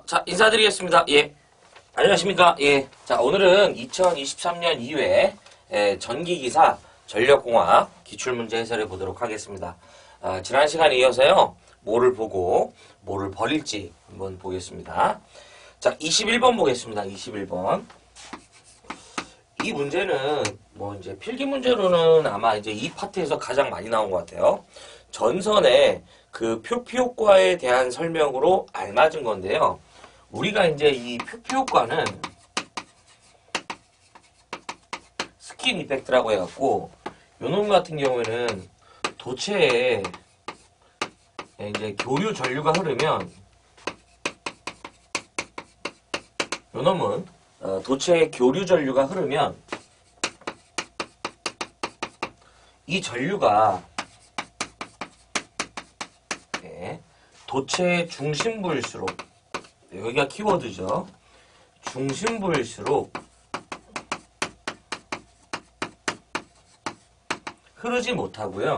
자, 인사드리겠습니다. 예. 안녕하십니까. 예. 자, 오늘은 2023년 2회 전기기사 전력공학 기출문제 해설해 보도록 하겠습니다. 지난 시간에 이어서요, 뭐를 보고 뭐를 버릴지 한번 보겠습니다. 자, 21번 보겠습니다. 21번. 이 문제는 이제 필기 문제로는 아마 이제 이 파트에서 가장 많이 나온 것 같아요. 전선의 그 표피 효과에 대한 설명으로 알맞은 건데요. 우리가 이제 이 표피 효과는 스킨 이펙트라고 해갖고, 요놈 같은 경우에는 도체에 이제 교류 전류가 흐르면, 요놈은 도체에 교류 전류가 흐르면 이 전류가 도체의 중심부일수록, 여기가 키워드죠. 중심부일수록 흐르지 못하고요.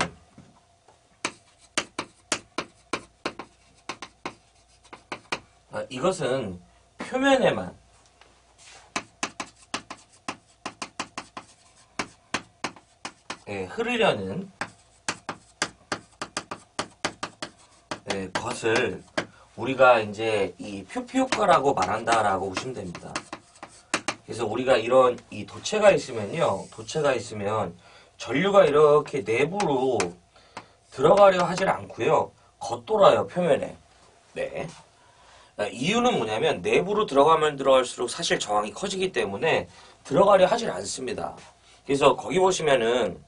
이것은 표면에만 흐르려는 것을 우리가 이제 이 표피 효과라고 말한다라고 보시면 됩니다. 그래서 우리가 이런 이 도체가 있으면요, 도체가 있으면 전류가 이렇게 내부로 들어가려 하질 않고요, 겉돌아요, 표면에. 네. 이유는 뭐냐면 내부로 들어가면 들어갈수록 사실 저항이 커지기 때문에 들어가려 하질 않습니다. 그래서 거기 보시면은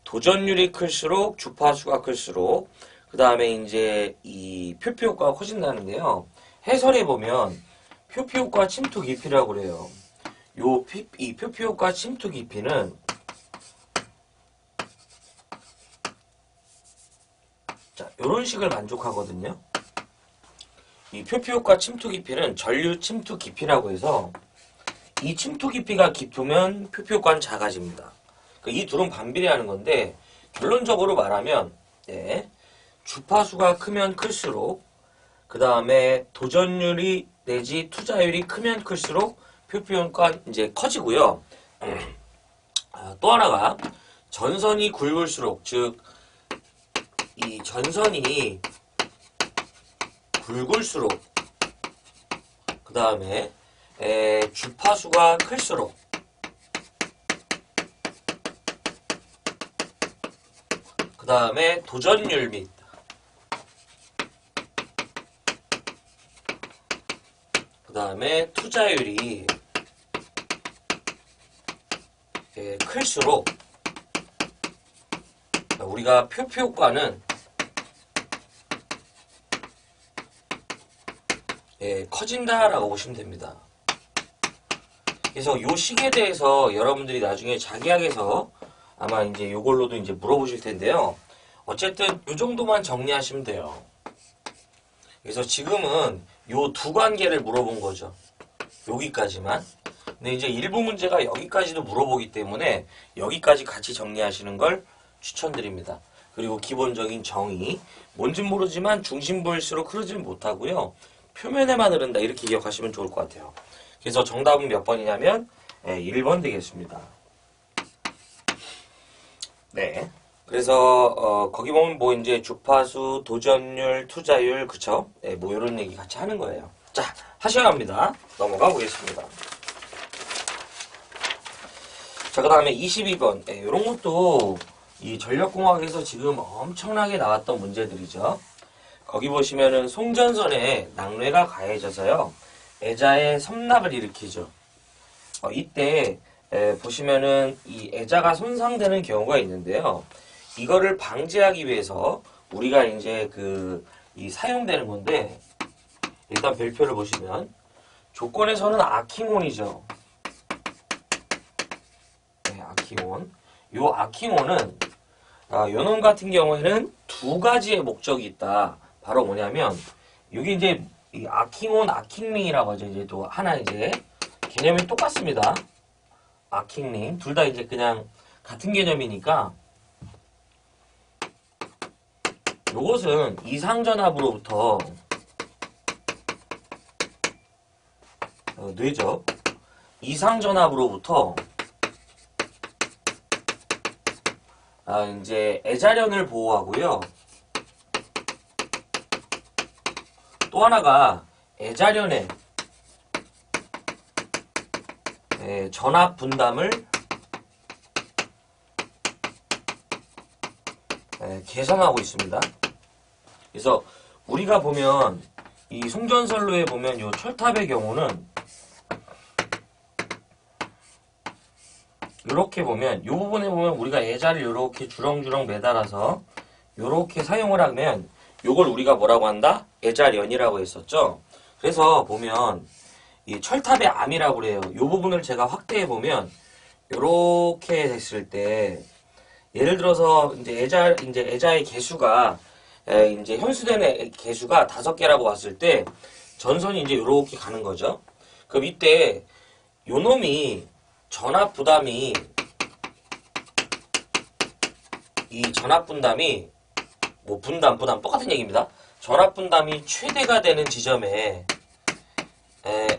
도전율이 클수록 주파수가 클수록 그 다음에 이제 이 표피 효과가 커진다는데요. 해설에 보면 표피 효과 침투 깊이라고 그래요. 이 표피 효과 침투 깊이는 자, 요런 식을 만족하거든요. 이 표피 효과 침투 깊이는 전류 침투 깊이라고 해서 이 침투 깊이가 깊으면 표피 효과는 작아집니다. 이 둘은 반비례하는 건데 결론적으로 말하면 주파수가 크면 클수록 그 다음에 도전율이 내지 투자율이 크면 클수록 표피 효과가 이제 커지고요. 또 하나가 전선이 굵을수록, 즉 이 전선이 굵을수록 그 다음에 주파수가 클수록 그 다음에 도전율 및 그 다음에 투자율이 클수록 우리가 표피 효과는 커진다라고 보시면 됩니다. 그래서 요 식에 대해서 여러분들이 나중에 자기학에서 아마 이제 요걸로도 이제 물어보실 텐데요. 어쨌든 요 정도만 정리하시면 돼요. 그래서 지금은 요 두 관계를 물어본 거죠. 여기까지만. 근데 이제 일부 문제가 여기까지도 물어보기 때문에 여기까지 같이 정리하시는 걸 추천드립니다. 그리고 기본적인 정의. 뭔진 모르지만 중심부일수록 흐르지 못하고요. 표면에만 흐른다. 이렇게 기억하시면 좋을 것 같아요. 그래서 정답은 몇 번이냐면 1번 되겠습니다. 네. 그래서 거기 보면 뭐 이제 주파수, 도전율, 투자율, 그쵸? 뭐 이런 얘기 같이 하는 거예요. 자, 하셔야 합니다. 넘어가 보겠습니다. 자, 그 다음에 22번. 이런 것도 이 전력공학에서 지금 엄청나게 나왔던 문제들이죠. 거기 보시면은 송전선에 낙뢰가 가해져서요, 애자의 섬납을 일으키죠. 이때 보시면은 이 애자가 손상되는 경우가 있는데요. 이거를 방지하기 위해서 우리가 이제 이 사용되는 건데, 일단 별표를 보시면 조건에서는 아킹온이죠. 네, 아킹온. 요 아킹온은 요놈 같은 경우에는 두 가지의 목적이 있다. 바로 뭐냐면 여기 이제 이 아킹온, 아킹링이라고 하죠. 이제 또 하나 이제 개념이 똑같습니다. 아킹링 둘 다 이제 그냥 같은 개념이니까 요것은 이상전압으로부터 뇌접 이상전압으로부터 이제 애자련을 보호하고요. 또 하나가 애자련의 전압 분담을 개선하고 있습니다. 그래서 우리가 보면 이 송전선로에 보면 요 철탑의 경우는 이렇게 보면 요 부분에 보면 우리가 애자를 이렇게 주렁주렁 매달아서 이렇게 사용을 하면 요걸 우리가 뭐라고 한다? 애자련이라고 했었죠. 그래서 보면 이 철탑의 암이라고 그래요. 요 부분을 제가 확대해 보면 요렇게 됐을 때 예를 들어서 이제 애자의 개수가 이제 현수된 개수가 5개라고 봤을 때 전선이 이제 요렇게 가는 거죠. 그럼 이때 요 놈이 전압 부담이 이 전압 분담이 뭐 분담 똑같은 얘기입니다. 전압 분담이 최대가 되는 지점에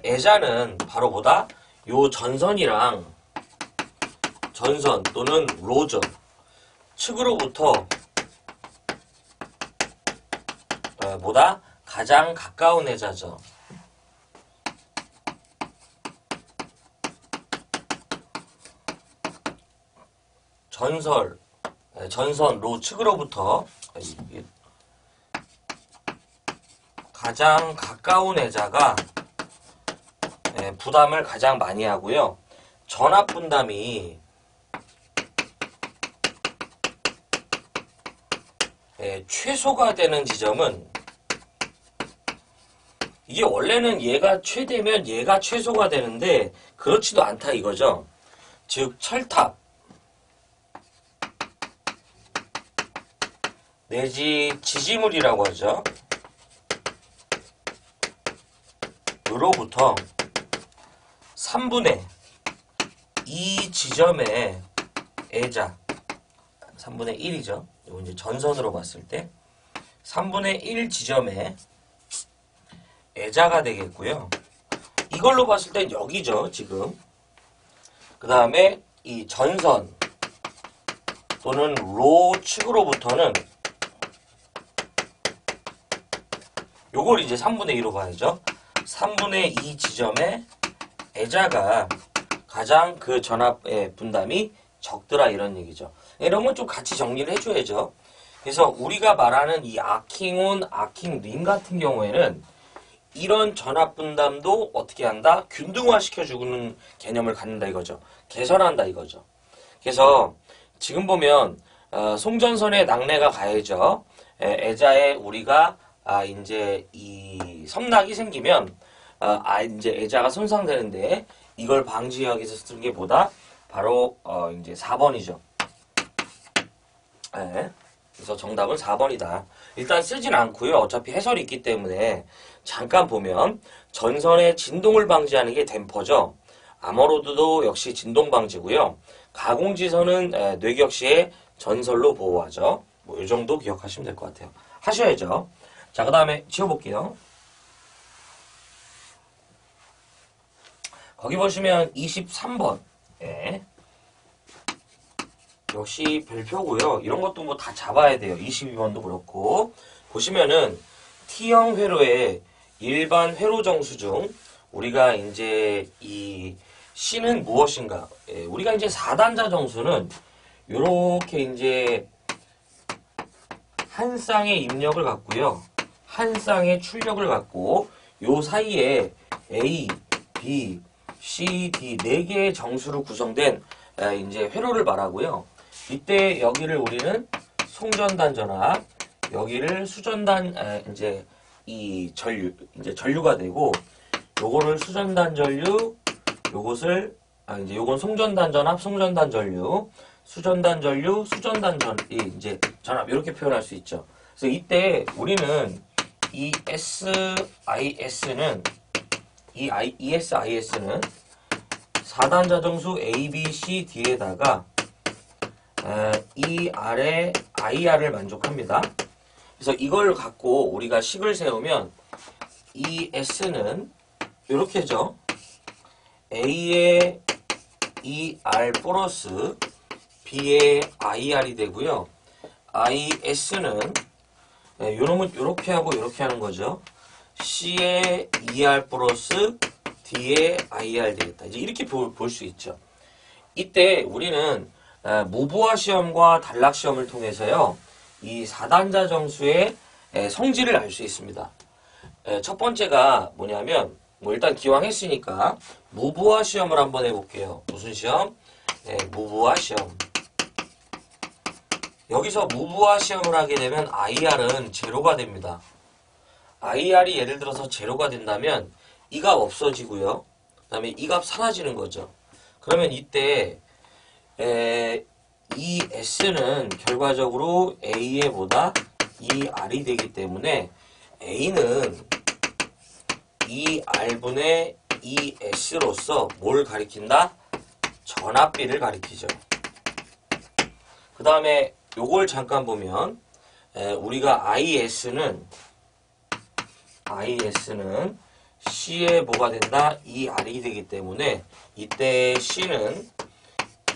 애자는 바로 뭐다? 요 전선이랑 전선 또는 로저 측으로부터 뭐다? 가장 가까운 애자죠. 전선 로 측으로부터 가장 가까운 애자가 부담을 가장 많이 하고요. 전압 분담이 최소가 되는 지점은 이게 원래는 얘가 최대면 얘가 최소가 되는데 그렇지도 않다 이거죠. 즉 철탑 내지 지지물이라고 하죠. 으로부터 3분의 2 지점의 애자 3분의 1이죠. 이거 이제 전선으로 봤을 때 3분의 1 지점의 애자가 되겠고요. 이걸로 봤을 땐 여기죠, 지금. 그 다음에 이 전선 또는 로 측으로부터는 요걸 이제 3분의 2로 봐야죠. 3분의 2 지점의 애자가 가장 그 전압의 분담이 적더라 이런 얘기죠. 이런 건 좀 같이 정리를 해줘야죠. 그래서 우리가 말하는 이 아킹온, 아킹림 같은 경우에는 이런 전압 분담도 어떻게 한다? 균등화 시켜주는 개념을 갖는다 이거죠. 개선한다 이거죠. 그래서 지금 보면 송전선에 낙뢰가 가해져 애자에 우리가 이제 이 섬낙이 생기면 이제 애자가 손상되는데 이걸 방지하기 위해서 쓰는 게 뭐다? 바로 이제 4번이죠. 그래서 정답은 4번이다. 일단 쓰진 않고요. 어차피 해설이 있기 때문에 잠깐 보면 전선의 진동을 방지하는 게 댐퍼죠. 아머로드도 역시 진동 방지고요. 가공지선은 뇌격시의 전설로 보호하죠. 뭐 이 정도 기억하시면 될 것 같아요. 하셔야죠. 자, 그 다음에 지워볼게요. 거기 보시면 23번. 역시 별표고요. 이런 것도 뭐 다 잡아야 돼요. 22번도 그렇고. 보시면은 T형 회로의 일반 회로 정수 중 우리가 이제 이 C는 무엇인가? 우리가 이제 4단자 정수는 요렇게 이제 한 쌍의 입력을 갖고요. 한 쌍의 출력을 갖고 요 사이에 A, B, C, D 4개의 정수로 구성된 이제 회로를 말하고요. 이때 여기를 우리는 송전단 전압, 여기를 수전단 이제 이 전류 이제 전류가 되고 요거를 수전단 전류, 요것을 이제 요건 송전단 전압, 송전단 전류, 수전단 전류, 수전단 이제 전압 이렇게 표현할 수 있죠. 그래서 이때 우리는 이 SIS는 이 ESIS는 4단자 정수 A, B, C, D에다가 이 아래 IR을 만족합니다. 그래서 이걸 갖고 우리가 식을 세우면 이 S는 이렇게죠. A의 ER 플러스 B의 IR이 되고요. IS는 요놈은 요렇게 하고 요렇게 하는 거죠. C의 ER 플러스 D의 IR 되겠다. 이제 이렇게 볼 수 있죠. 이때 우리는 무부하 시험과 단락 시험을 통해서요. 이 4단자 정수의 성질을 알 수 있습니다. 첫 번째가 뭐냐면 일단 기왕 했으니까 무부하 시험을 한번 해볼게요. 무슨 시험? 무부하 시험. 여기서 무부하 시험을 하게 되면 IR은 제로가 됩니다. IR이 예를 들어서 제로가 된다면 이 값 없어지고요. 그 다음에 이 값 사라지는 거죠. 그러면 이때 이 S는 결과적으로 A에 보다 이 R이 되기 때문에 A는 이 R분의 이 S로서 뭘 가리킨다? 전압비를 가리키죠. 그 다음에 요걸 잠깐 보면 우리가 IS는 C에 뭐가 된다? 이 R이 되기 때문에 이때 C는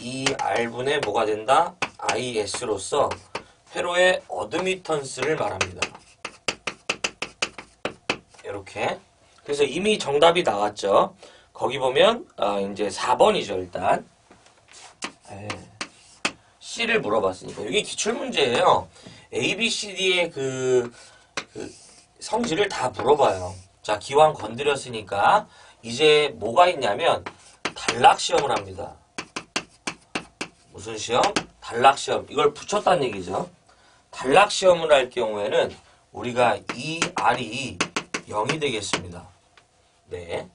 이 R분의 뭐가 된다? IS로서 회로의 어드미턴스를 말합니다. 이렇게. 그래서 이미 정답이 나왔죠. 거기 보면 이제 4번이죠. 일단 C를 물어봤으니까 이게 기출문제예요. A, B, C, D의 그 성질을 다 물어봐요. 자, 기왕 건드렸으니까 이제 뭐가 있냐면 단락 시험을 합니다. 무슨 시험? 단락 시험. 이걸 붙였다는 얘기죠. 단락 시험을 할 경우에는 우리가 이 R이 0이 되겠습니다. 네.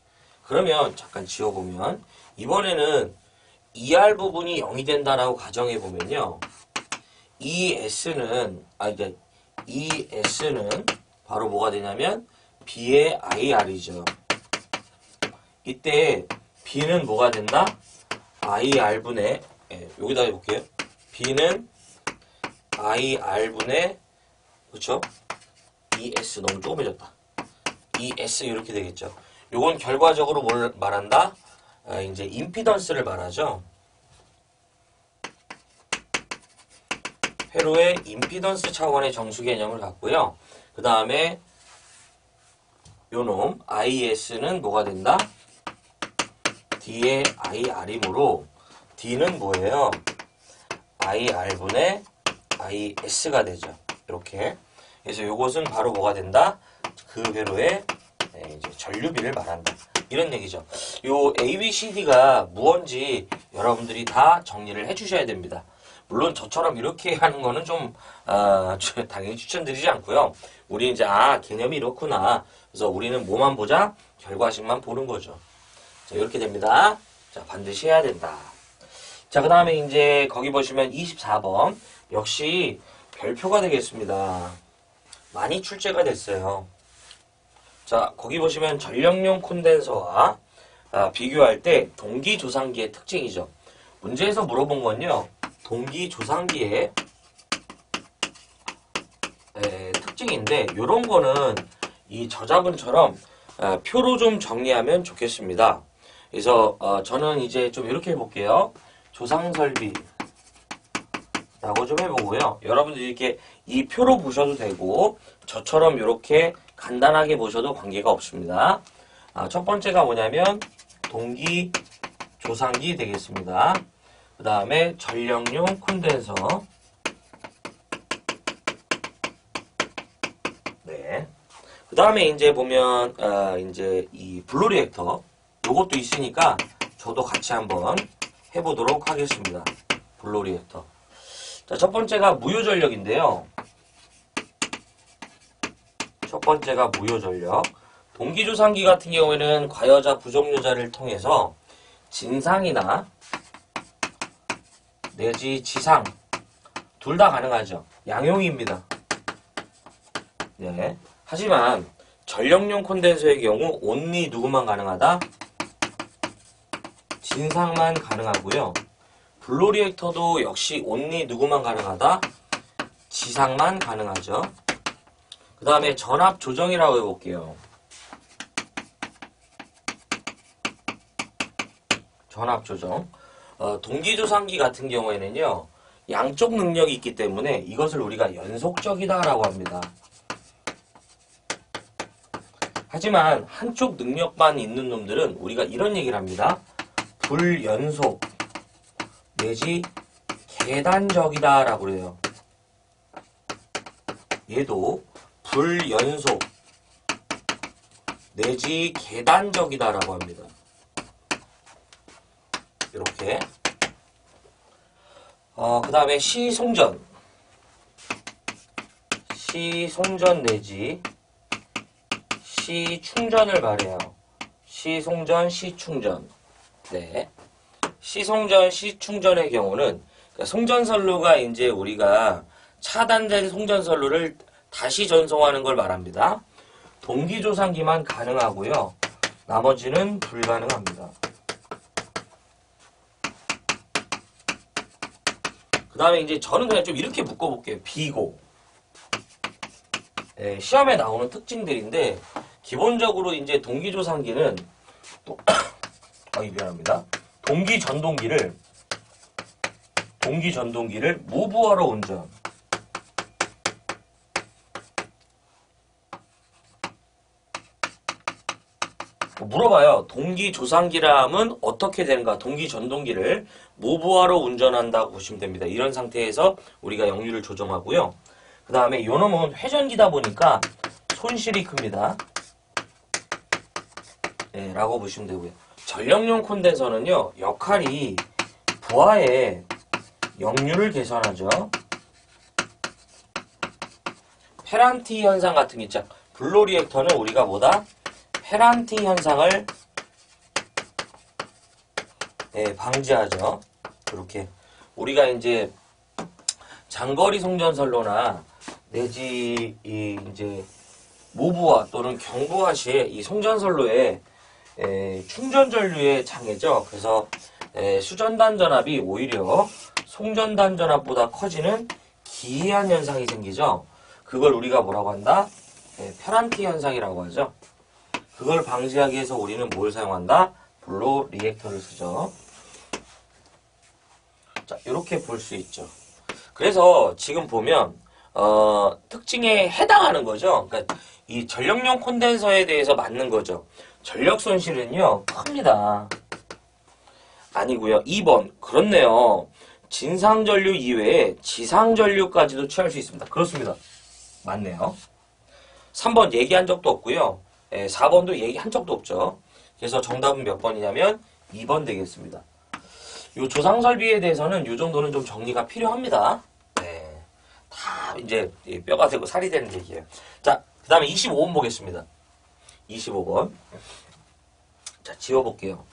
그러면 잠깐 지워보면 이번에는 ER 부분이 0이 된다라고 가정해보면요. ES는 바로 뭐가 되냐면 B의 IR이죠. 이때 B는 뭐가 된다? IR분의 여기다 해볼게요. B는 IR분의 그쵸? ES 너무 조그매졌다. ES 이렇게 되겠죠. 요건 결과적으로 뭘 말한다? 이제 임피던스를 말하죠. 회로의 임피던스 차원의 정수 개념을 갖고요. 그 다음에 요놈 IS는 뭐가 된다? D의 IR이므로 D는 뭐예요? IR분의 IS가 되죠. 이렇게. 그래서 요것은 바로 뭐가 된다? 그 회로의 이제 전류비를 말한다. 이런 얘기죠. 요 A, B, C, D가 무언지 여러분들이 다 정리를 해주셔야 됩니다. 물론 저처럼 이렇게 하는 거는 좀 당연히 추천드리지 않고요. 우리 이제 개념이 이렇구나. 그래서 우리는 뭐만 보자? 결과식만 보는 거죠. 자, 이렇게 됩니다. 자, 반드시 해야 된다. 자, 그 다음에 이제 거기 보시면 24번 역시 별표가 되겠습니다. 많이 출제가 됐어요. 자, 거기 보시면 전력용 콘덴서와 비교할 때 동기조상기의 특징이죠. 문제에서 물어본 건요. 동기조상기의 특징인데 이런 거는 이 저자분처럼 표로 좀 정리하면 좋겠습니다. 그래서 저는 이제 좀 이렇게 해볼게요. 조상설비라고 좀 해보고요. 여러분들 이렇게 이 표로 보셔도 되고 저처럼 이렇게 간단하게 보셔도 관계가 없습니다. 첫 번째가 뭐냐면 동기조상기 되겠습니다. 그 다음에 전력용 콘덴서. 네. 그 다음에 이제 보면 이제 이 블루리액터 요것도 있으니까 저도 같이 한번 해보도록 하겠습니다. 블루리액터. 자, 첫 번째가 무효전력인데요. 첫 번째가 무효전력. 동기조상기 같은 경우에는 과여자, 부정유자를 통해서 진상이나 내지 지상 둘 다 가능하죠. 양용입니다. 네. 하지만 전력용 콘덴서의 경우 온리 누구만 가능하다? 진상만 가능하고요. 블루리액터도 역시 온리 누구만 가능하다? 지상만 가능하죠. 그 다음에 전압 조정이라고 해볼게요. 전압 조정. 동기조상기 같은 경우에는요, 양쪽 능력이 있기 때문에 이것을 우리가 연속적이다라고 합니다. 하지만 한쪽 능력만 있는 놈들은 우리가 이런 얘기를 합니다. 불연속 내지 계단적이다 라고 그래요. 얘도 불연속 내지 계단적이다 라고 합니다. 이렇게. 그 다음에 시송전 내지 시충전을 말해요. 시송전, 시충전. 네. 시송전, 시충전의 경우는 그러니까 송전선로가 이제 우리가 차단된 송전선로를 다시 전송하는 걸 말합니다. 동기조상기만 가능하고요. 나머지는 불가능합니다. 그 다음에 이제 저는 그냥 좀 이렇게 묶어볼게요. 비고. 네, 시험에 나오는 특징들인데, 기본적으로 이제 동기조상기는 또, 미안합니다. 동기전동기를 무부하러 운전. 물어봐요. 동기조상기람은 어떻게 되는가? 동기전동기를 무부하러 운전한다고 보시면 됩니다. 이런 상태에서 우리가 역류를 조정하고요. 그 다음에 요 놈은 회전기다 보니까 손실이 큽니다. 네, 라고 보시면 되고요. 전력용 콘덴서는요, 역할이 부하의 역류를 개선하죠. 페란티 현상 같은 게 있죠. 블로 리액터는 우리가 뭐다? 페란티 현상을 방지하죠. 이렇게 우리가 이제 장거리 송전선로나 내지 이제 모부화 또는 경부화 시에 이 송전선로에 충전 전류의 장애죠. 그래서 수전단 전압이 오히려 송전단 전압보다 커지는 기이한 현상이 생기죠. 그걸 우리가 뭐라고 한다? 페란티 현상이라고 하죠. 그걸 방지하기 위해서 우리는 뭘 사용한다? 블로 리액터를 쓰죠. 자, 이렇게 볼 수 있죠. 그래서 지금 보면 특징에 해당하는 거죠. 그러니까 이 전력용 콘덴서에 대해서 맞는 거죠. 전력 손실은요, 큽니다. 아니고요. 2번. 그렇네요. 진상전류 이외에 지상전류까지도 취할 수 있습니다. 그렇습니다. 맞네요. 3번 얘기한 적도 없고요. 4번도 얘기한 적도 없죠. 그래서 정답은 몇 번이냐면 2번 되겠습니다. 요 조상설비에 대해서는 요 정도는 좀 정리가 필요합니다. 네. 다 이제 뼈가 되고 살이 되는 얘기예요. 자, 그 다음에 25번 보겠습니다. 25번. 자, 지워볼게요.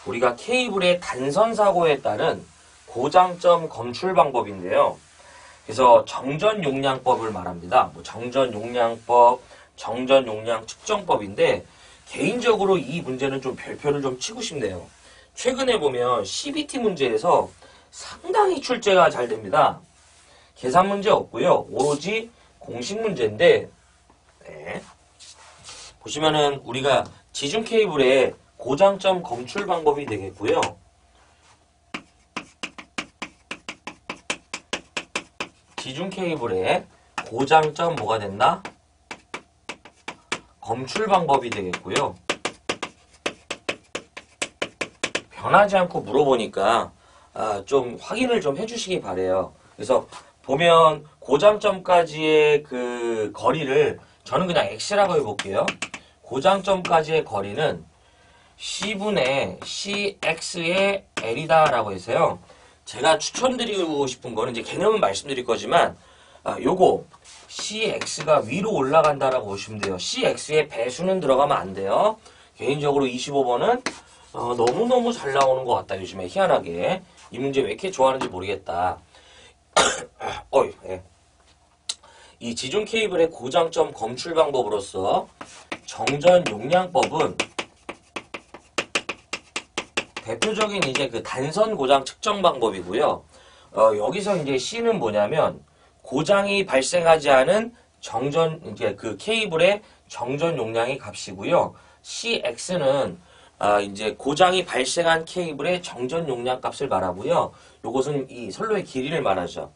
우리가 케이블의 단선 사고에 따른 고장점 검출 방법인데요. 그래서 정전 용량법을 말합니다. 뭐 정전 용량법, 정전 용량 측정법인데 개인적으로 이 문제는 좀 별표를 좀 치고 싶네요. 최근에 보면 CBT 문제에서 상당히 출제가 잘 됩니다. 계산 문제 없고요. 오로지 공식 문제인데 네. 보시면은 우리가 지중 케이블의 고장점 검출 방법이 되겠고요. 지중 케이블의 고장점 뭐가 된다? 검출 방법이 되겠고요. 변하지 않고 물어보니까 좀 확인을 좀 해주시기 바래요. 그래서 보면 고장점까지의 그 거리를 저는 그냥 X라고 해볼게요. 고장점까지의 거리는 C분의 CX의 L이다 라고 해서요. 제가 추천드리고 싶은 거는 이제 개념은 말씀드릴 거지만 요거 CX가 위로 올라간다라고 보시면 돼요. CX의 배수는 들어가면 안 돼요. 개인적으로 25번은 너무너무 잘 나오는 것 같다. 요즘에 희한하게. 이 문제 왜 이렇게 좋아하는지 모르겠다. 이 지중 케이블의 고장점 검출 방법으로서 정전 용량법은 대표적인 이제 그 단선 고장 측정 방법이고요. 여기서 이제 C는 뭐냐면 고장이 발생하지 않은 정전 이제 그 케이블의 정전 용량의 값이고요. CX는 이제 고장이 발생한 케이블의 정전 용량 값을 말하고요. 요것은 이 선로의 길이를 말하죠.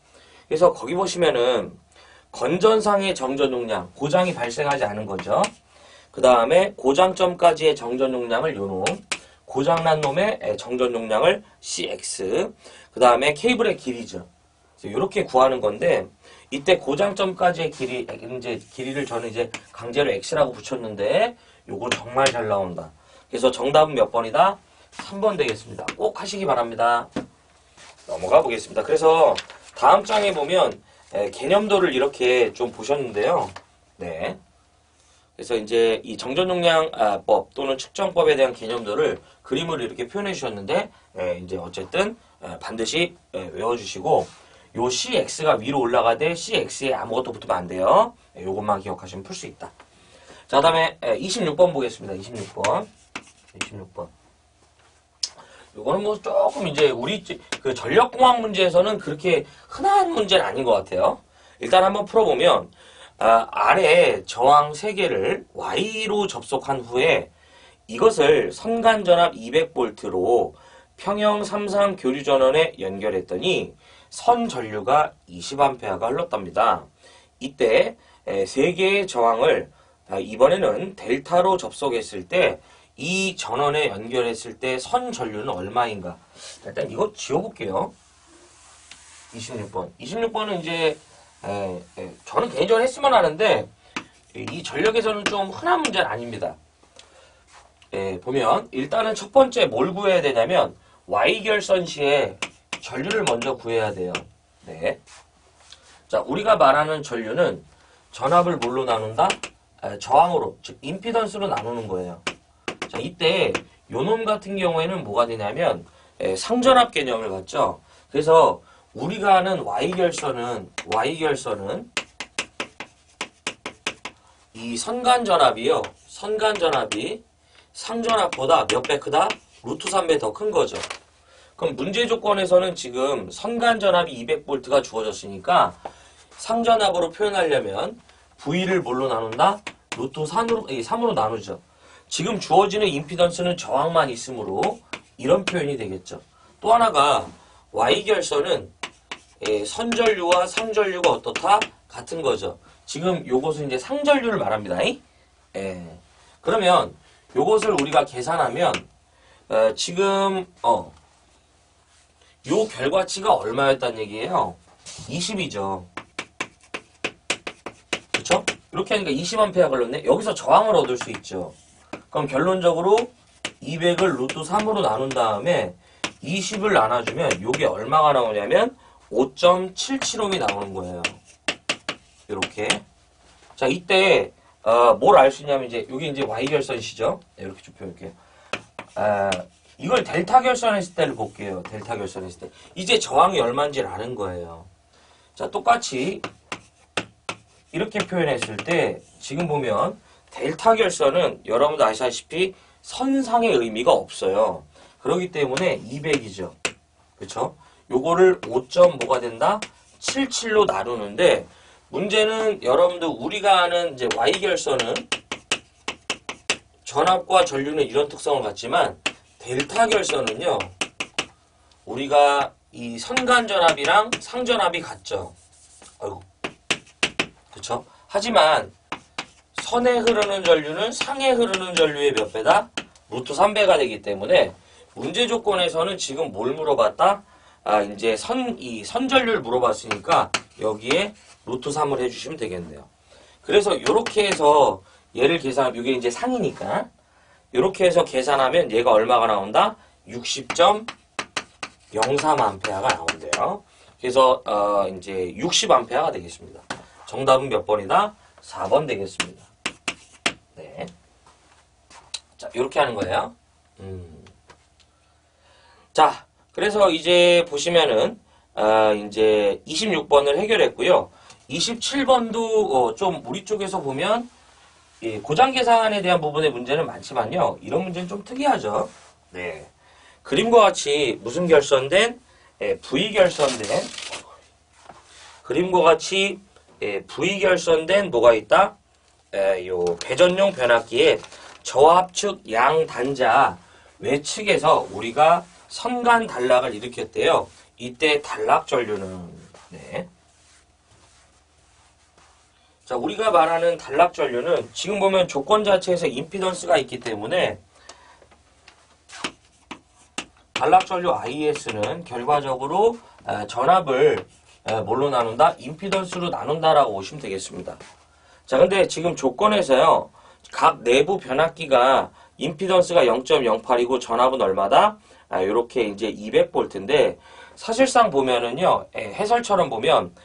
그래서 거기 보시면은 건전상의 정전 용량, 고장이 발생하지 않은 거죠. 그 다음에 고장점까지의 정전 용량을 요놈, 고장난 놈의 정전 용량을 CX, 그 다음에 케이블의 길이죠. 이렇게 구하는 건데, 이때 고장점까지의 길이, 이제 길이를 저는 이제 강제로 X라고 붙였는데, 요건 정말 잘 나온다. 그래서 정답은 몇 번이다? 3번 되겠습니다. 꼭 하시기 바랍니다. 넘어가 보겠습니다. 그래서 다음 장에 보면 개념도를 이렇게 좀 보셨는데요. 네. 그래서 이제 이 정전용량법 또는 측정법에 대한 개념도를 그림으로 이렇게 표현해 주셨는데, 이제 어쨌든 반드시 외워주시고, 요 CX가 위로 올라가되 CX에 아무것도 붙으면 안 돼요. 요것만 기억하시면 풀 수 있다. 자, 그 다음에 26번 보겠습니다. 26번. 요거는 뭐 조금 이제 우리 그 전력공학 문제에서는 그렇게 흔한 문제는 아닌 것 같아요. 일단 한번 풀어보면, 아래 저항 3개를 Y로 접속한 후에 이것을 선간전압 200V로 평형 3상 교류 전원에 연결했더니 선 전류가 20A가 흘렀답니다. 이때 3개의 저항을 이번에는 델타로 접속했을 때 이 전원에 연결했을 때 선 전류는 얼마인가? 일단 이거 지워볼게요. 26번. 26번은 이제 저는 개인적으로 했으면 하는데 이 전력에서는 좀 흔한 문제는 아닙니다. 보면 일단은 첫 번째 뭘 구해야 되냐면 Y결선 시에 전류를 먼저 구해야 돼요. 네. 자, 우리가 말하는 전류는 전압을 뭘로 나눈다? 저항으로, 즉 임피던스로 나누는 거예요. 자, 이때 요놈 같은 경우에는 뭐가 되냐면 상전압 개념을 갖죠. 그래서 우리가 아는 Y결선은 이 선간전압이요. 선간전압이 상전압보다 몇 배 크다? 루트 3배 더 큰 거죠. 그럼 문제 조건에서는 지금 선간전압이 200V가 주어졌으니까 상전압으로 표현하려면 V를 뭘로 나눈다? 루트 3으로 나누죠. 지금 주어지는 임피던스는 저항만 있으므로 이런 표현이 되겠죠. 또 하나가 Y결선은 선전류와 상전류가 어떻다? 같은 거죠. 지금 요것은 이제 상전류를 말합니다. 그러면 요것을 우리가 계산하면 지금 요 결과치가 얼마였단 얘기예요? 20이죠. 그쵸? 이렇게 하니까 20A 걸렸네. 여기서 저항을 얻을 수 있죠. 그럼 결론적으로 200을 루트 3으로 나눈 다음에 20을 나눠주면 이게 얼마가 나오냐면 5.77옴이 나오는 거예요. 이렇게. 자, 이때 뭘 알 수 있냐면 이제 여기 이제 Y결선이시죠? 네, 이렇게 쭉 펴볼게요. 이걸 델타 결선했을 때를 볼게요. 델타 결선했을 때. 이제 저항이 얼마인지를 아는 거예요. 자, 똑같이 이렇게 표현했을 때 지금 보면 델타 결선은 여러분도 아시다시피 선상의 의미가 없어요. 그렇기 때문에 200이죠. 그쵸? 요거를 5.뭐가 된다? 77로 나누는데 문제는 여러분들 우리가 아는 이제 Y결선은 전압과 전류는 이런 특성을 갖지만 델타 결선은요. 우리가 이 선간전압이랑 상전압이 같죠. 아이고. 그쵸? 하지만 선에 흐르는 전류는 상에 흐르는 전류의 몇 배다? 루트 3배가 되기 때문에 문제 조건에서는 지금 뭘 물어봤다? 이제 선전류를 물어봤으니까 여기에 루트 3을 해주시면 되겠네요. 그래서 이렇게 해서 얘를 계산하면 이게 이제 상이니까 이렇게 해서 계산하면 얘가 얼마가 나온다? 60.03A가 나온대요. 그래서 이제 60A가 되겠습니다. 정답은 몇 번이다? 4번 되겠습니다. 네. 자, 이렇게 하는 거예요. 자, 그래서 이제 보시면은 이제 26번을 해결했고요. 27번도 좀 우리 쪽에서 보면 고장 계산에 대한 부분의 문제는 많지만요. 이런 문제는 좀 특이하죠. 네. 그림과 같이 무슨 결선된? V 결선된 그림과 같이 V 결선된 뭐가 있다? 요 배전용 변압기에 저압측 양 단자 외측에서 우리가 선간 단락을 일으켰대요. 이때 단락 전류는 네. 자, 우리가 말하는 단락 전류는 지금 보면 조건 자체에서 임피던스가 있기 때문에 단락 전류 IS는 결과적으로 전압을 뭘로 나눈다? 임피던스로 나눈다라고 보시면 되겠습니다. 자, 근데 지금 조건에서요. 각 내부 변압기가 임피던스가 0.08이고 전압은 얼마다? 요렇게 이제 200V인데 사실상 보면은요. 해설처럼 보면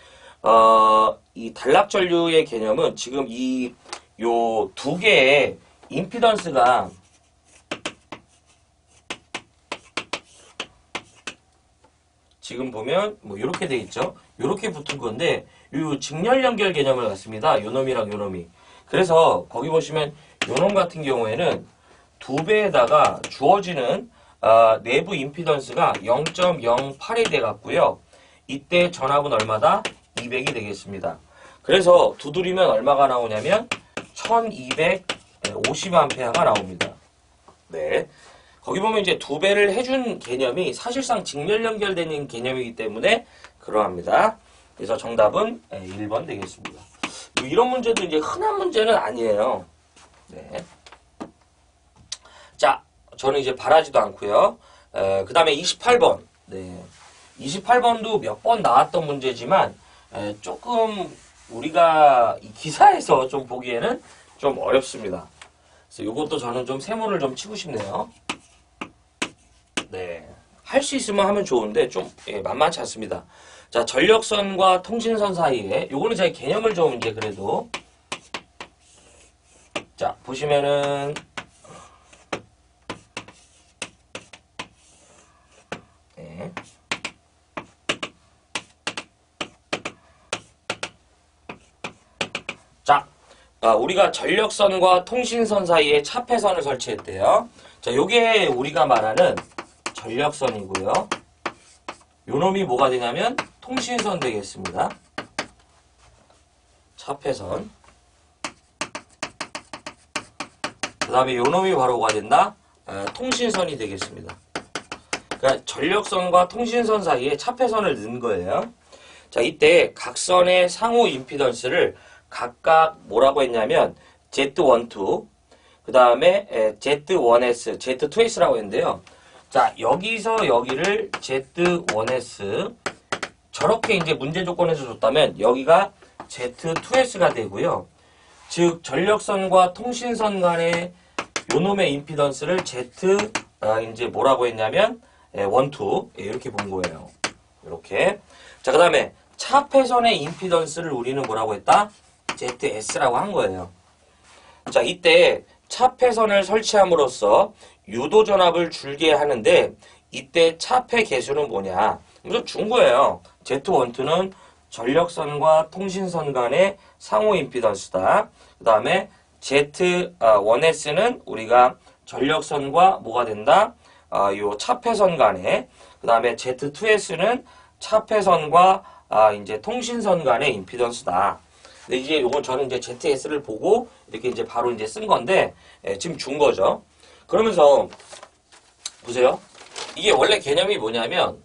이 단락 전류의 개념은 지금 요 두 개의 임피던스가 지금 보면 뭐 이렇게 돼 있죠. 이렇게 붙은 건데 요 직렬 연결 개념을 갖습니다. 요 놈이랑 요 놈이. 그래서 거기 보시면 요 놈 같은 경우에는 두 배에다가 주어지는 내부 임피던스가 0.08이 돼 갖고요. 이때 전압은 얼마다? 200이 되겠습니다. 그래서 두드리면 얼마가 나오냐면 1250A가 나옵니다. 네. 거기 보면 이제 두 배를 해준 개념이 사실상 직렬 연결되는 개념이기 때문에 그러합니다. 그래서 정답은 1번 되겠습니다. 이런 문제도 이제 흔한 문제는 아니에요. 네. 자, 저는 이제 바라지도 않고요. 그 다음에 28번. 네. 28번도 몇 번 나왔던 문제지만 조금 우리가 이 기사에서 좀 보기에는 좀 어렵습니다. 그래서 이것도 저는 좀 세모를 좀 치고 싶네요. 네. 할 수 있으면 하면 좋은데 좀 만만치 않습니다. 자, 전력선과 통신선 사이에 요거는 제가 개념을 좀 이제 그래도 자, 보시면은 네. 자, 우리가 전력선과 통신선 사이에 차폐선을 설치했대요. 자, 요게 우리가 말하는 전력선이고요. 요 놈이 뭐가 되냐면 통신선 되겠습니다. 차폐선. 그 다음에 요 놈이 바로 뭐가 된다? 통신선이 되겠습니다. 그러니까 전력선과 통신선 사이에 차폐선을 넣은 거예요. 자, 이때 각선의 상호 임피던스를 각각 뭐라고 했냐면 Z12, 그 다음에 Z1S, Z2S라고 했는데요. 자, 여기서 여기를 Z1S 저렇게 이제 문제 조건에서 줬다면 여기가 Z2S가 되고요. 즉 전력선과 통신선 간의 요놈의 임피던스를 Z 이제 뭐라고 했냐면 1, 2 이렇게 본 거예요. 이렇게. 자, 그 다음에 차폐선의 임피던스를 우리는 뭐라고 했다? ZS라고 한 거예요. 자, 이때 차폐선을 설치함으로써 유도 전압을 줄게 하는데 이때 차폐 개수는 뭐냐? 이거 준 거예요. Z12는 전력선과 통신선 간의 상호 임피던스다. 그 다음에 Z1S는 우리가 전력선과 뭐가 된다? 요 차폐선 간의. 그 다음에 Z2S는 차폐선과 이제 통신선 간의 임피던스다. 근데 이제 요건 저는 이제 ZS를 보고 이렇게 이제 바로 이제 쓴 건데 지금 준 거죠. 그러면서 보세요. 이게 원래 개념이 뭐냐면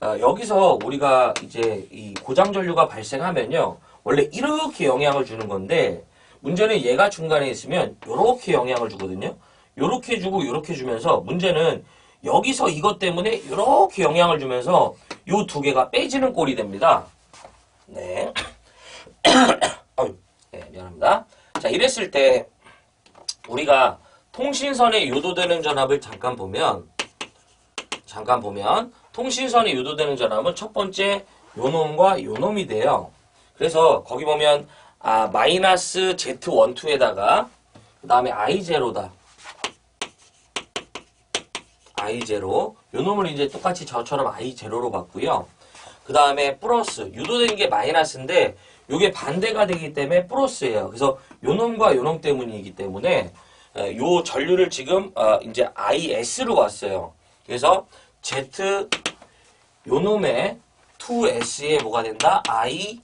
여기서 우리가 이제 이 고장 전류가 발생하면요. 원래 이렇게 영향을 주는 건데 문제는 얘가 중간에 있으면 요렇게 영향을 주거든요. 요렇게 주고 요렇게 주면서 문제는 여기서 이것 때문에 요렇게 영향을 주면서 요 두 개가 빼지는 꼴이 됩니다. 네. 네, 미안합니다. 자, 이랬을 때 우리가 통신선에 유도되는 전압을 잠깐 보면 통신선에 유도되는 전압은 첫 번째 요놈과 요놈이 돼요. 그래서 거기 보면 마이너스 Z12에다가 그 다음에 I0다. I0 요놈을 이제 똑같이 저처럼 I0로 봤고요. 그 다음에 플러스 유도된 게 마이너스인데 요게 반대가 되기 때문에 플러스예요. 그래서 요놈과 요놈 때문이기 때문에 요 전류를 지금 이제 IS로 왔어요. 그래서 Z 요놈의 2S에 뭐가 된다? I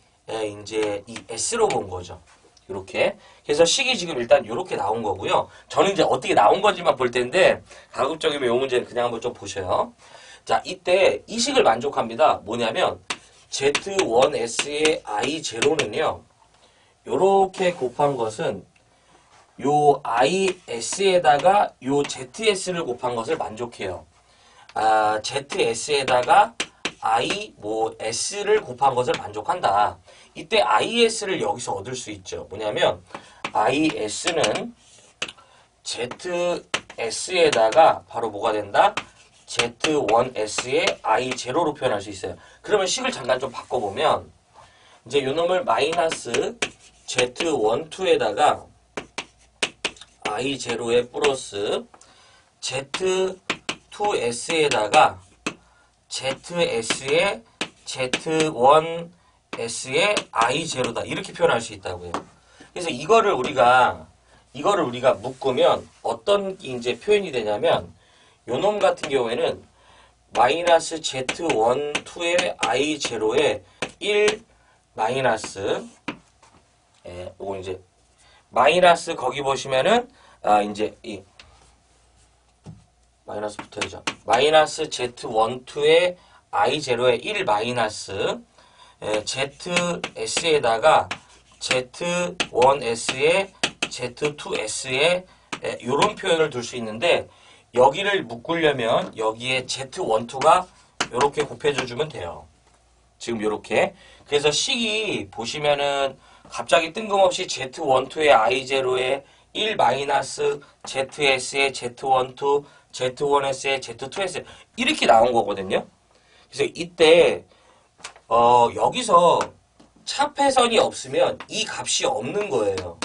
이제 이 S로 본 거죠. 요렇게. 그래서 식이 지금 일단 요렇게 나온 거고요. 저는 이제 어떻게 나온 건지만 볼 텐데, 가급적이면 요 문제 그냥 한번 좀 보셔요. 자, 이때 이 식을 만족합니다. 뭐냐면, Z1S의 I0는요, 요렇게 곱한 것은 요 IS에다가 요 ZS를 곱한 것을 만족해요. ZS에다가 S를 곱한 것을 만족한다. 이때 IS를 여기서 얻을 수 있죠. 뭐냐면 IS는 ZS에다가 바로 뭐가 된다? Z1S의 I0로 표현할 수 있어요. 그러면 식을 잠깐 좀 바꿔보면 이제 요 놈을 마이너스 Z12에다가 I0에 플러스 Z2S에다가 ZS의 Z1S의 I0다. 이렇게 표현할 수 있다고요. 그래서 이거를 우리가 묶으면 어떤 이제 표현이 되냐면 요놈 같은 경우에는 마이너스 Z1, 2의 I0에 1 마이너스 요거 이제 마이너스 거기 보시면은 이제 이 마이너스 붙어야죠. 마이너스 Z1, 2의 I0에 1 마이너스 ZS에다가 Z1S의 Z2S의 요런 표현을 둘 수 있는데 여기를 묶으려면 여기에 Z1, 2가 요렇게 곱해주면 돼요. 지금 요렇게. 그래서 식이 보시면은 갑자기 뜬금없이 Z1, 2의 I0에 1 마이너스 ZS의 Z1, 2, Z1S의 Z2S 이렇게 나온 거거든요. 그래서 이때 여기서 차폐선이 없으면 이 값이 없는 거예요.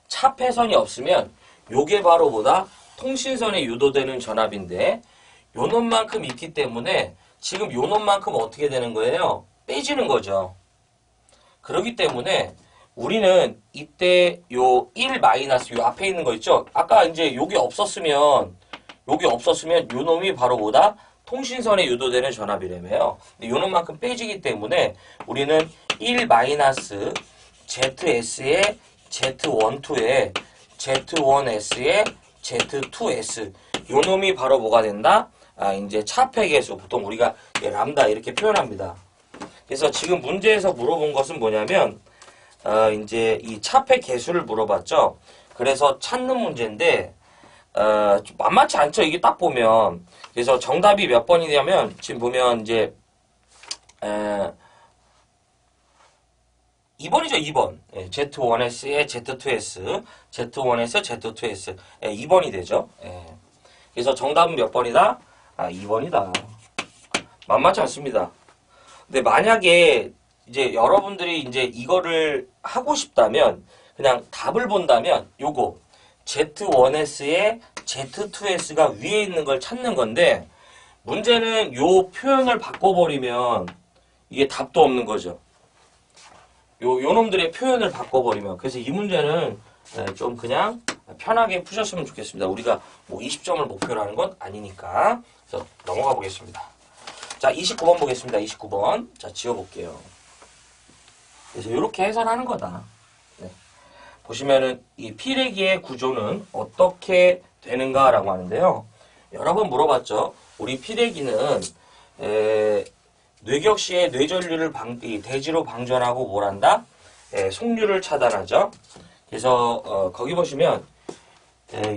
차폐선이 없으면 요게 바로 뭐다? 통신선에 유도되는 전압인데 요 놈만큼 있기 때문에 지금 요 놈만큼 어떻게 되는 거예요? 빼지는 거죠. 그렇기 때문에 우리는 이때 요 1 마이너스 요 앞에 있는 거 있죠? 아까 이제 요게 없었으면 요 놈이 바로 뭐다? 통신선에 유도되는 전압이라며요. 요 놈만큼 빼지기 때문에 우리는 1 마이너스 ZS의 Z1, 2의 Z1S의 Z2S 요 놈이 바로 뭐가 된다? 이제 차폐 계수 보통 우리가 람다 이렇게 표현합니다. 그래서 지금 문제에서 물어본 것은 뭐냐면 이제 이 차폐 계수를 물어봤죠. 그래서 찾는 문제인데 좀 만만치 않죠. 이게 딱 보면. 그래서 정답이 몇 번이냐면 지금 보면 이제 2번이죠. 2번. Z1S의 Z2S, Z1S, Z2S 2번이 되죠. 그래서 정답은 몇 번이다? 2번이다. 만만치 않습니다. 근데 만약에 이제 여러분들이 이제 이거를 하고 싶다면 그냥 답을 본다면 요거 Z1S의 Z2S가 위에 있는 걸 찾는 건데 문제는 요 표현을 바꿔버리면 이게 답도 없는 거죠. 요 놈들의 표현을 바꿔버리면 그래서 이 문제는 좀 그냥 편하게 푸셨으면 좋겠습니다. 우리가 뭐 20점을 목표로 하는 건 아니니까. 그래서 넘어가 보겠습니다. 자, 29번 보겠습니다. 29번. 자, 지워볼게요. 그래서 이렇게 해설하는 거다. 네. 보시면은 이 피레기의 구조는 어떻게 되는가라고 하는데요. 여러 번 물어봤죠. 우리 피레기는 뇌격시에 뇌전류를 대지로 방전하고 뭘 한다? 속류를 차단하죠. 그래서 거기 보시면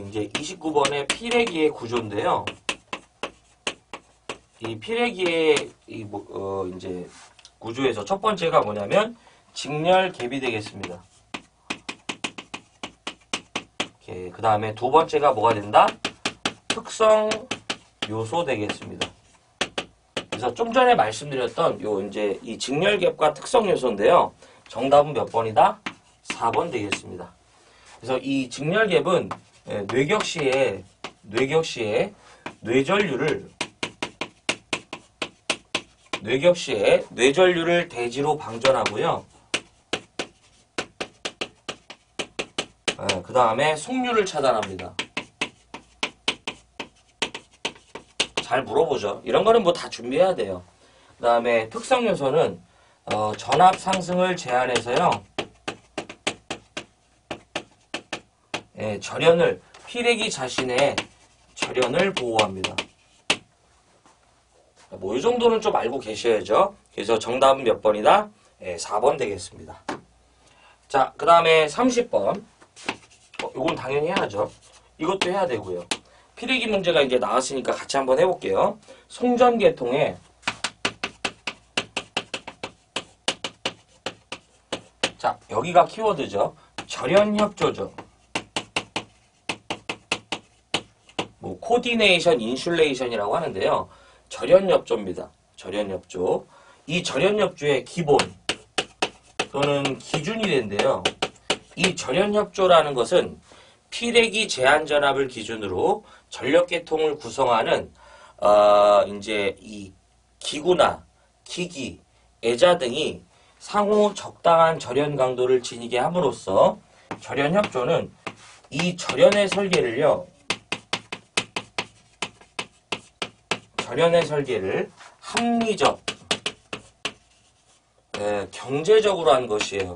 이제 29번의 피레기의 구조인데요. 이 피레기의 이제 구조에서 첫 번째가 뭐냐면 직렬갭이 되겠습니다. 그 다음에 두 번째가 뭐가 된다? 특성 요소 되겠습니다. 그래서 좀 전에 말씀드렸던 요 이제 이 직렬갭과 특성 요소인데요. 정답은 몇 번이다? 4번 되겠습니다. 그래서 이 직렬갭은 뇌격시에 뇌전류를 대지로 방전하고요. 그 다음에 속류를 차단합니다. 잘 물어보죠. 이런 거는 뭐 다 준비해야 돼요. 그 다음에 특성 요소는 전압 상승을 제한해서요. 절연을 피레기 자신의 절연을 보호합니다. 뭐 이 정도는 좀 알고 계셔야죠. 그래서 정답은 몇 번이다? 4번 되겠습니다. 자, 그 다음에 30번. 이건 당연히 해야죠. 이것도 해야 되고요. 피레기 문제가 이제 나왔으니까 같이 한번 해볼게요. 송전계통에 자, 여기가 키워드죠. 절연협조죠. 뭐 코디네이션, 인슐레이션이라고 하는데요. 절연협조입니다. 절연협조. 이 절연협조의 기본 또는 기준이 된대요. 이 절연협조라는 것은 피레기 제한전압을 기준으로 전력계통을 구성하는 이제 이 기구나 기기, 애자 등이 상호 적당한 절연 강도를 지니게 함으로써 절연협조는 이 절연의 설계를요. 절연의 설계를 합리적, 경제적으로 한 것이에요.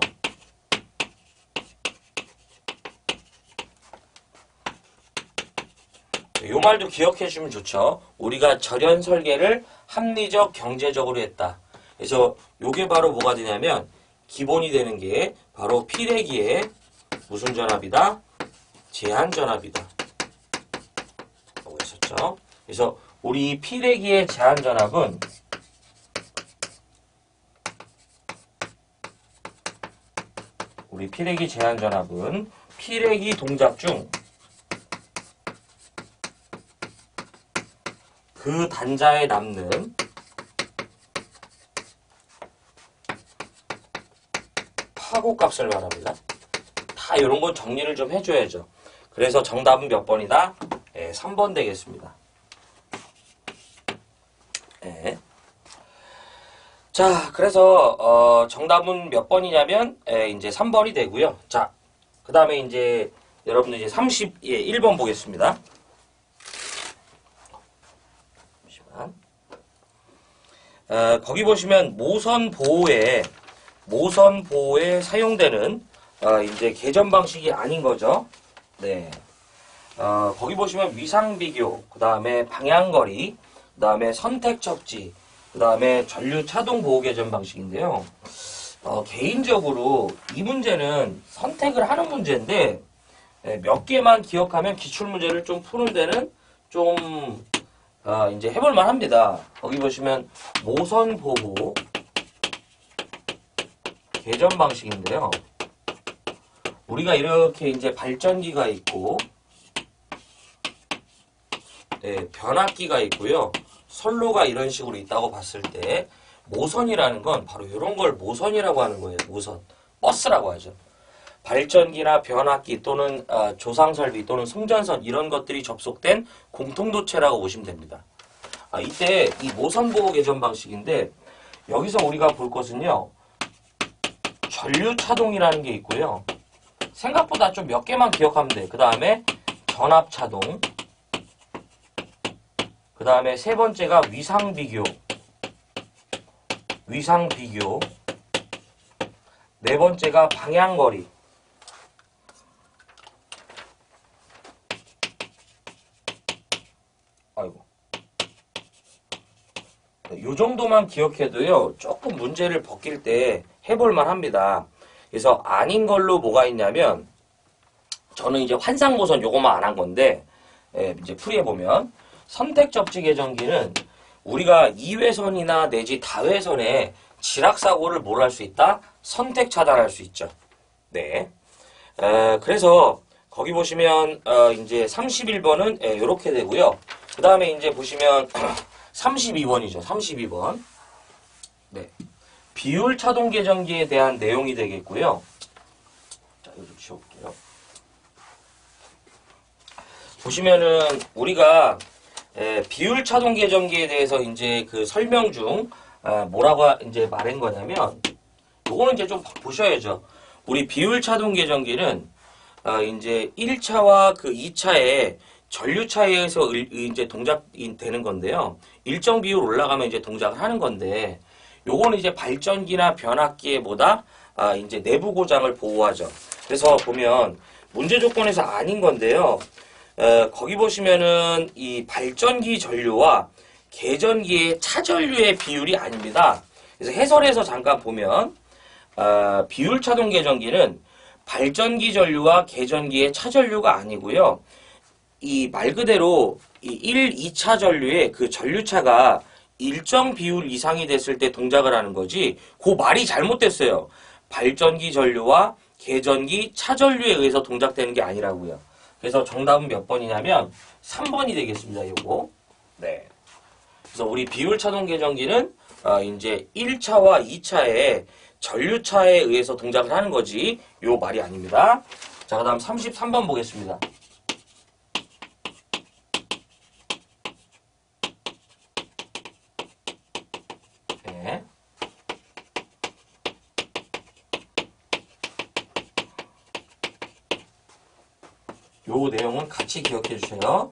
이 말도 기억해 주면 좋죠. 우리가 절연 설계를 합리적, 경제적으로 했다. 그래서 요게 바로 뭐가 되냐면 기본이 되는 게 바로 피레기의 무슨 전압이다? 제한 전압이다. 라고 했었죠. 그래서 우리 피레기의 제한 전압은 피레기 동작 중 그 단자에 남는 파고값을 말합니다. 다 이런 건 정리를 좀 해줘야죠. 그래서 정답은 몇 번이다? 3번 되겠습니다. 자, 그래서 정답은 몇 번이냐면 이제 3번이 되고요. 자, 그 다음에 이제 여러분들 이제 1번 보겠습니다. 거기 보시면 모선 보호에 사용되는 이제 개전 방식이 아닌 거죠. 네. 거기 보시면 위상 비교, 그 다음에 방향거리, 그 다음에 선택 척지, 그 다음에 전류 차동 보호 개전 방식인데요. 개인적으로 이 문제는 선택을 하는 문제인데 몇 개만 기억하면 기출 문제를 좀 푸는 데는 좀 이제 해볼만 합니다. 거기 보시면 모선 보호 개전 방식인데요. 우리가 이렇게 이제 발전기가 있고, 변압기가 있고요. 선로가 이런 식으로 있다고 봤을 때 모선이라는 건 바로 이런 걸 모선이라고 하는 거예요. 모선. 버스라고 하죠. 발전기나 변압기 또는 조상설비 또는 송전선 이런 것들이 접속된 공통도체라고 보시면 됩니다. 이때 이 모선보호 개전 방식인데 여기서 우리가 볼 것은요. 전류차동이라는 게 있고요. 생각보다 좀 몇 개만 기억하면 돼요. 그 다음에 전압차동, 그 다음에 세 번째가 위상비교, 네 번째가 방향거리, 요 정도만 기억해도요, 조금 문제를 벗길 때 해볼만 합니다. 그래서 아닌 걸로 뭐가 있냐면, 저는 이제 환상모선 요거만 안 한 건데, 이제 풀이해보면, 선택접지 개전기는 우리가 2회선이나 내지 다회선에 지락사고를 뭘 할 수 있다? 선택 차단할 수 있죠. 네. 그래서 거기 보시면, 이제 31번은 요렇게 되고요. 그 다음에 이제 보시면, 32번이죠. 32번. 네. 비율 차동 개전기에 대한 내용이 되겠고요. 자, 이거 좀 지워볼게요. 보시면은 우리가 비율 차동 개전기에 대해서 이제 그 설명 중 뭐라고 이제 말한 거냐면 요거는 이제 좀 보셔야죠. 우리 비율 차동 개전기는 이제 1차와 그 2차의 전류 차이에서 이제 동작이 되는 건데요. 일정 비율 올라가면 이제 동작을 하는 건데, 요거는 이제 발전기나 변압기에 보다 이제 내부 고장을 보호하죠. 그래서 보면 문제 조건에서 아닌 건데요. 거기 보시면은 이 발전기 전류와 계전기의 차전류의 비율이 아닙니다. 그래서 해설에서 잠깐 보면 비율 차동 계전기는 발전기 전류와 계전기의 차전류가 아니고요. 이 말 그대로 이 1, 2차 전류의 그 전류차가 일정 비율 이상이 됐을 때 동작을 하는 거지, 그 말이 잘못됐어요. 발전기 전류와 계전기 차전류에 의해서 동작되는 게 아니라고요. 그래서 정답은 몇 번이냐면 3번이 되겠습니다. 요거. 네. 그래서 우리 비율 차동 계전기는 이제 1차와 2차의 전류차에 의해서 동작을 하는 거지, 요 말이 아닙니다. 자, 그 다음 33번 보겠습니다. 네. 요 내용은 같이 기억해 주세요.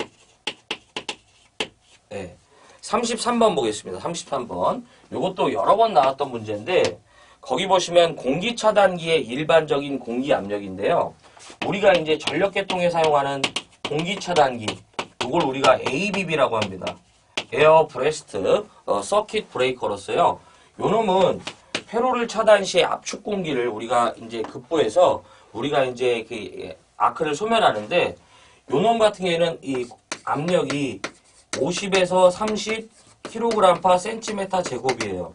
네. 33번 보겠습니다. 33번. 요것도 여러 번 나왔던 문제인데, 거기 보시면 공기 차단기의 일반적인 공기 압력인데요. 우리가 이제 전력계통에 사용하는 공기 차단기, 이걸 우리가 ABB라고 합니다. 에어 브레스트 서킷 브레이커로 써요. 요 놈은 회로를 차단 시에 압축 공기를 우리가 이제 급부해서 우리가 이제 그 아크를 소멸하는데, 요 놈 같은 경우에는 이 압력이 50에서 30kg/cm 제곱이에요.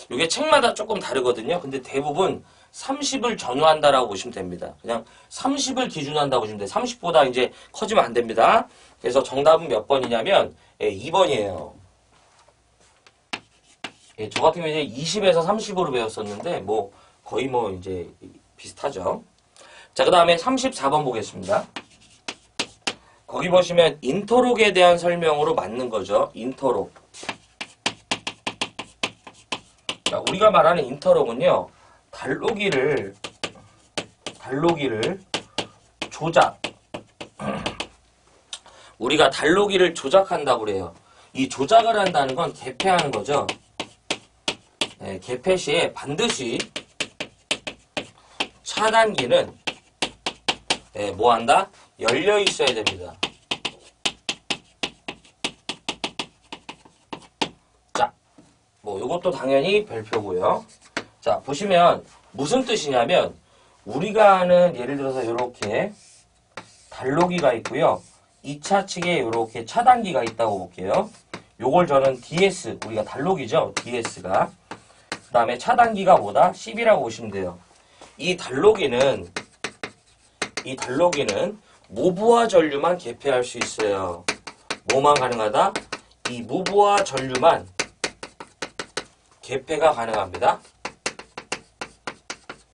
이게 책마다 조금 다르거든요. 근데 대부분 30을 전후한다라고 보시면 됩니다. 그냥 30을 기준한다고 보시면 돼요. 30보다 이제 커지면 안 됩니다. 그래서 정답은 몇 번이냐면 2번이에요. 저 같은 경우에 20에서 30으로 배웠었는데 뭐 거의 뭐 이제 비슷하죠. 자, 그 다음에 34번 보겠습니다. 거기 보시면 인터록에 대한 설명으로 맞는 거죠. 인터록. 자, 우리가 말하는 인터록은요, 달로기를 조작. 우리가 달로기를 조작한다고 그래요. 이 조작을 한다는 건 개폐하는 거죠. 네, 개폐 시에 반드시 차단기는 뭐 한다? 열려 있어야 됩니다. 자, 뭐 요것도 당연히 별표고요. 자, 보시면 무슨 뜻이냐면, 우리가 아는 예를 들어서 이렇게 달로기가 있고요. 2차 측에 이렇게 차단기가 있다고 볼게요. 요걸 저는 DS, 우리가 달로기죠. DS가. 그 다음에 차단기가 뭐다? 10이라고 보시면 돼요. 이 달로기는 무부하 전류만 개폐할 수 있어요. 뭐만 가능하다? 이 무부하 전류만 개폐가 가능합니다.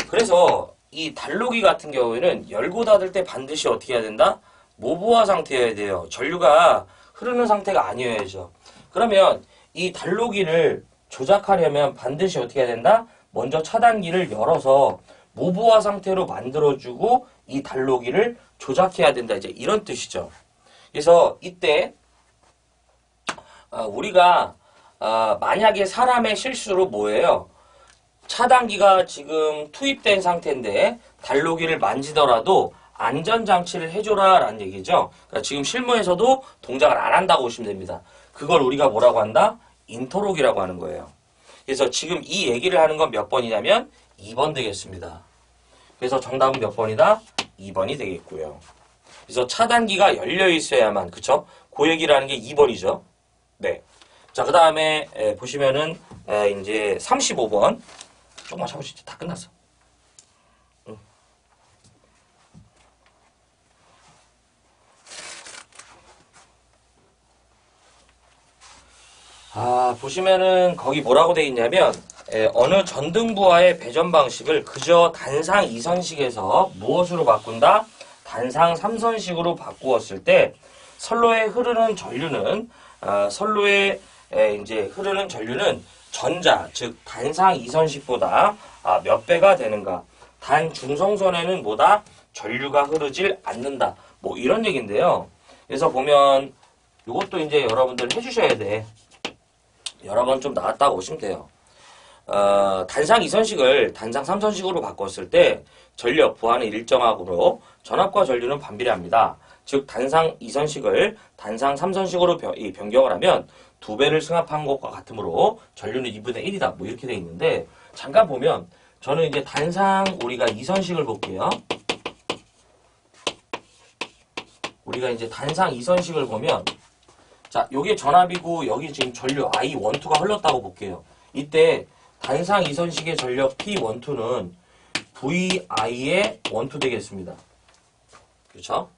그래서 이 달로기 같은 경우에는 열고 닫을 때 반드시 어떻게 해야 된다? 무부하 상태여야 돼요. 전류가 흐르는 상태가 아니어야죠. 그러면 이 달로기를 조작하려면 반드시 어떻게 해야 된다? 먼저 차단기를 열어서 무부하 상태로 만들어주고 이 달로기를 조작해야 된다. 이제 이런 뜻이죠. 그래서 이때 우리가 만약에 사람의 실수로 뭐예요? 차단기가 지금 투입된 상태인데 달로기를 만지더라도 안전장치를 해줘라 라는 얘기죠. 그러니까 지금 실무에서도 동작을 안 한다고 보시면 됩니다. 그걸 우리가 뭐라고 한다? 인터록이라고 하는 거예요. 그래서 지금 이 얘기를 하는 건 몇 번이냐면 2번 되겠습니다. 그래서 정답은 몇 번이다? 2번이 되겠고요. 그래서 차단기가 열려 있어야만, 그쵸? 그 얘기를 하는 게 2번이죠. 네. 자, 그 다음에 보시면은 이제 35번. 조금만 참으시죠. 다 끝났어. 보시면은 거기 뭐라고 돼 있냐면, 어느 전등부하의 배전 방식을 그저 단상 2선식에서 무엇으로 바꾼다? 단상 3선식으로 바꾸었을 때 선로에 흐르는 전류는 전자, 즉 단상 2선식보다 몇 배가 되는가? 단 중성선에는 뭐다? 전류가 흐르질 않는다. 뭐 이런 얘기인데요. 그래서 보면 이것도 이제 여러분들 해주셔야 돼. 여러 번 좀 나왔다고 보시면 돼요. 단상 2선식을 단상 3선식으로 바꿨을 때 전력 부하는 일정하므로 전압과 전류는 반비례합니다. 즉 단상 2선식을 단상 3선식으로 변경을 하면 2배를 승합한 것과 같으므로 전류는 2분의 1이다. 뭐 이렇게 돼 있는데 잠깐 보면 저는 이제 단상 우리가 2선식을 볼게요. 우리가 이제 단상 2선식을 보면 자, 요게 전압이고 여기 지금 전류 I12가 흘렀다고 볼게요. 이때 단상 2선식의 전력 P12는 VI의 12 되겠습니다. 그렇죠?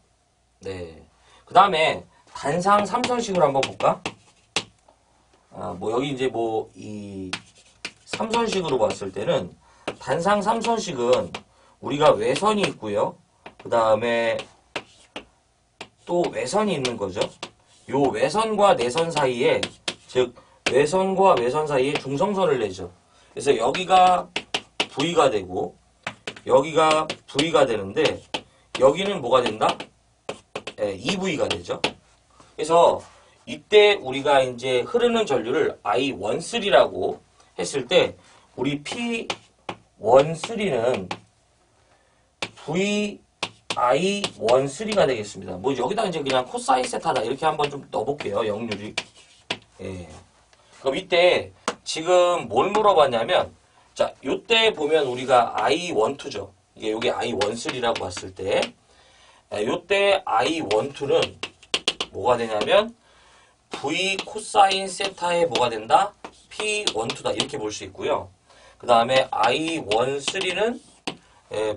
네. 그 다음에 단상 3선식으로 한번 볼까? 뭐 여기 이제 뭐 이 3선식으로 봤을 때는 단상 3선식은 우리가 외선이 있고요. 그 다음에 또 외선이 있는 거죠. 요 외선과 내선 사이에 즉 외선과 외선 사이에 중성선을 내죠. 그래서 여기가 V가 되고 여기가 V가 되는데 여기는 뭐가 된다? EV가 되죠. 그래서 이때 우리가 이제 흐르는 전류를 I13라고 했을 때 우리 P13는 VI13가 되겠습니다. 뭐 여기다 이제 그냥 코사인 세타다 이렇게 한번 좀 넣어볼게요. 역률이. 예. 그럼 이때 지금 뭘 물어봤냐면 자, 요때 보면 우리가 I12죠. 이게 요게 I13라고 봤을 때 요때 I12는 뭐가 되냐면 V 코사인 세타에 뭐가 된다? P12다. 이렇게 볼 수 있고요. 그 다음에 I13는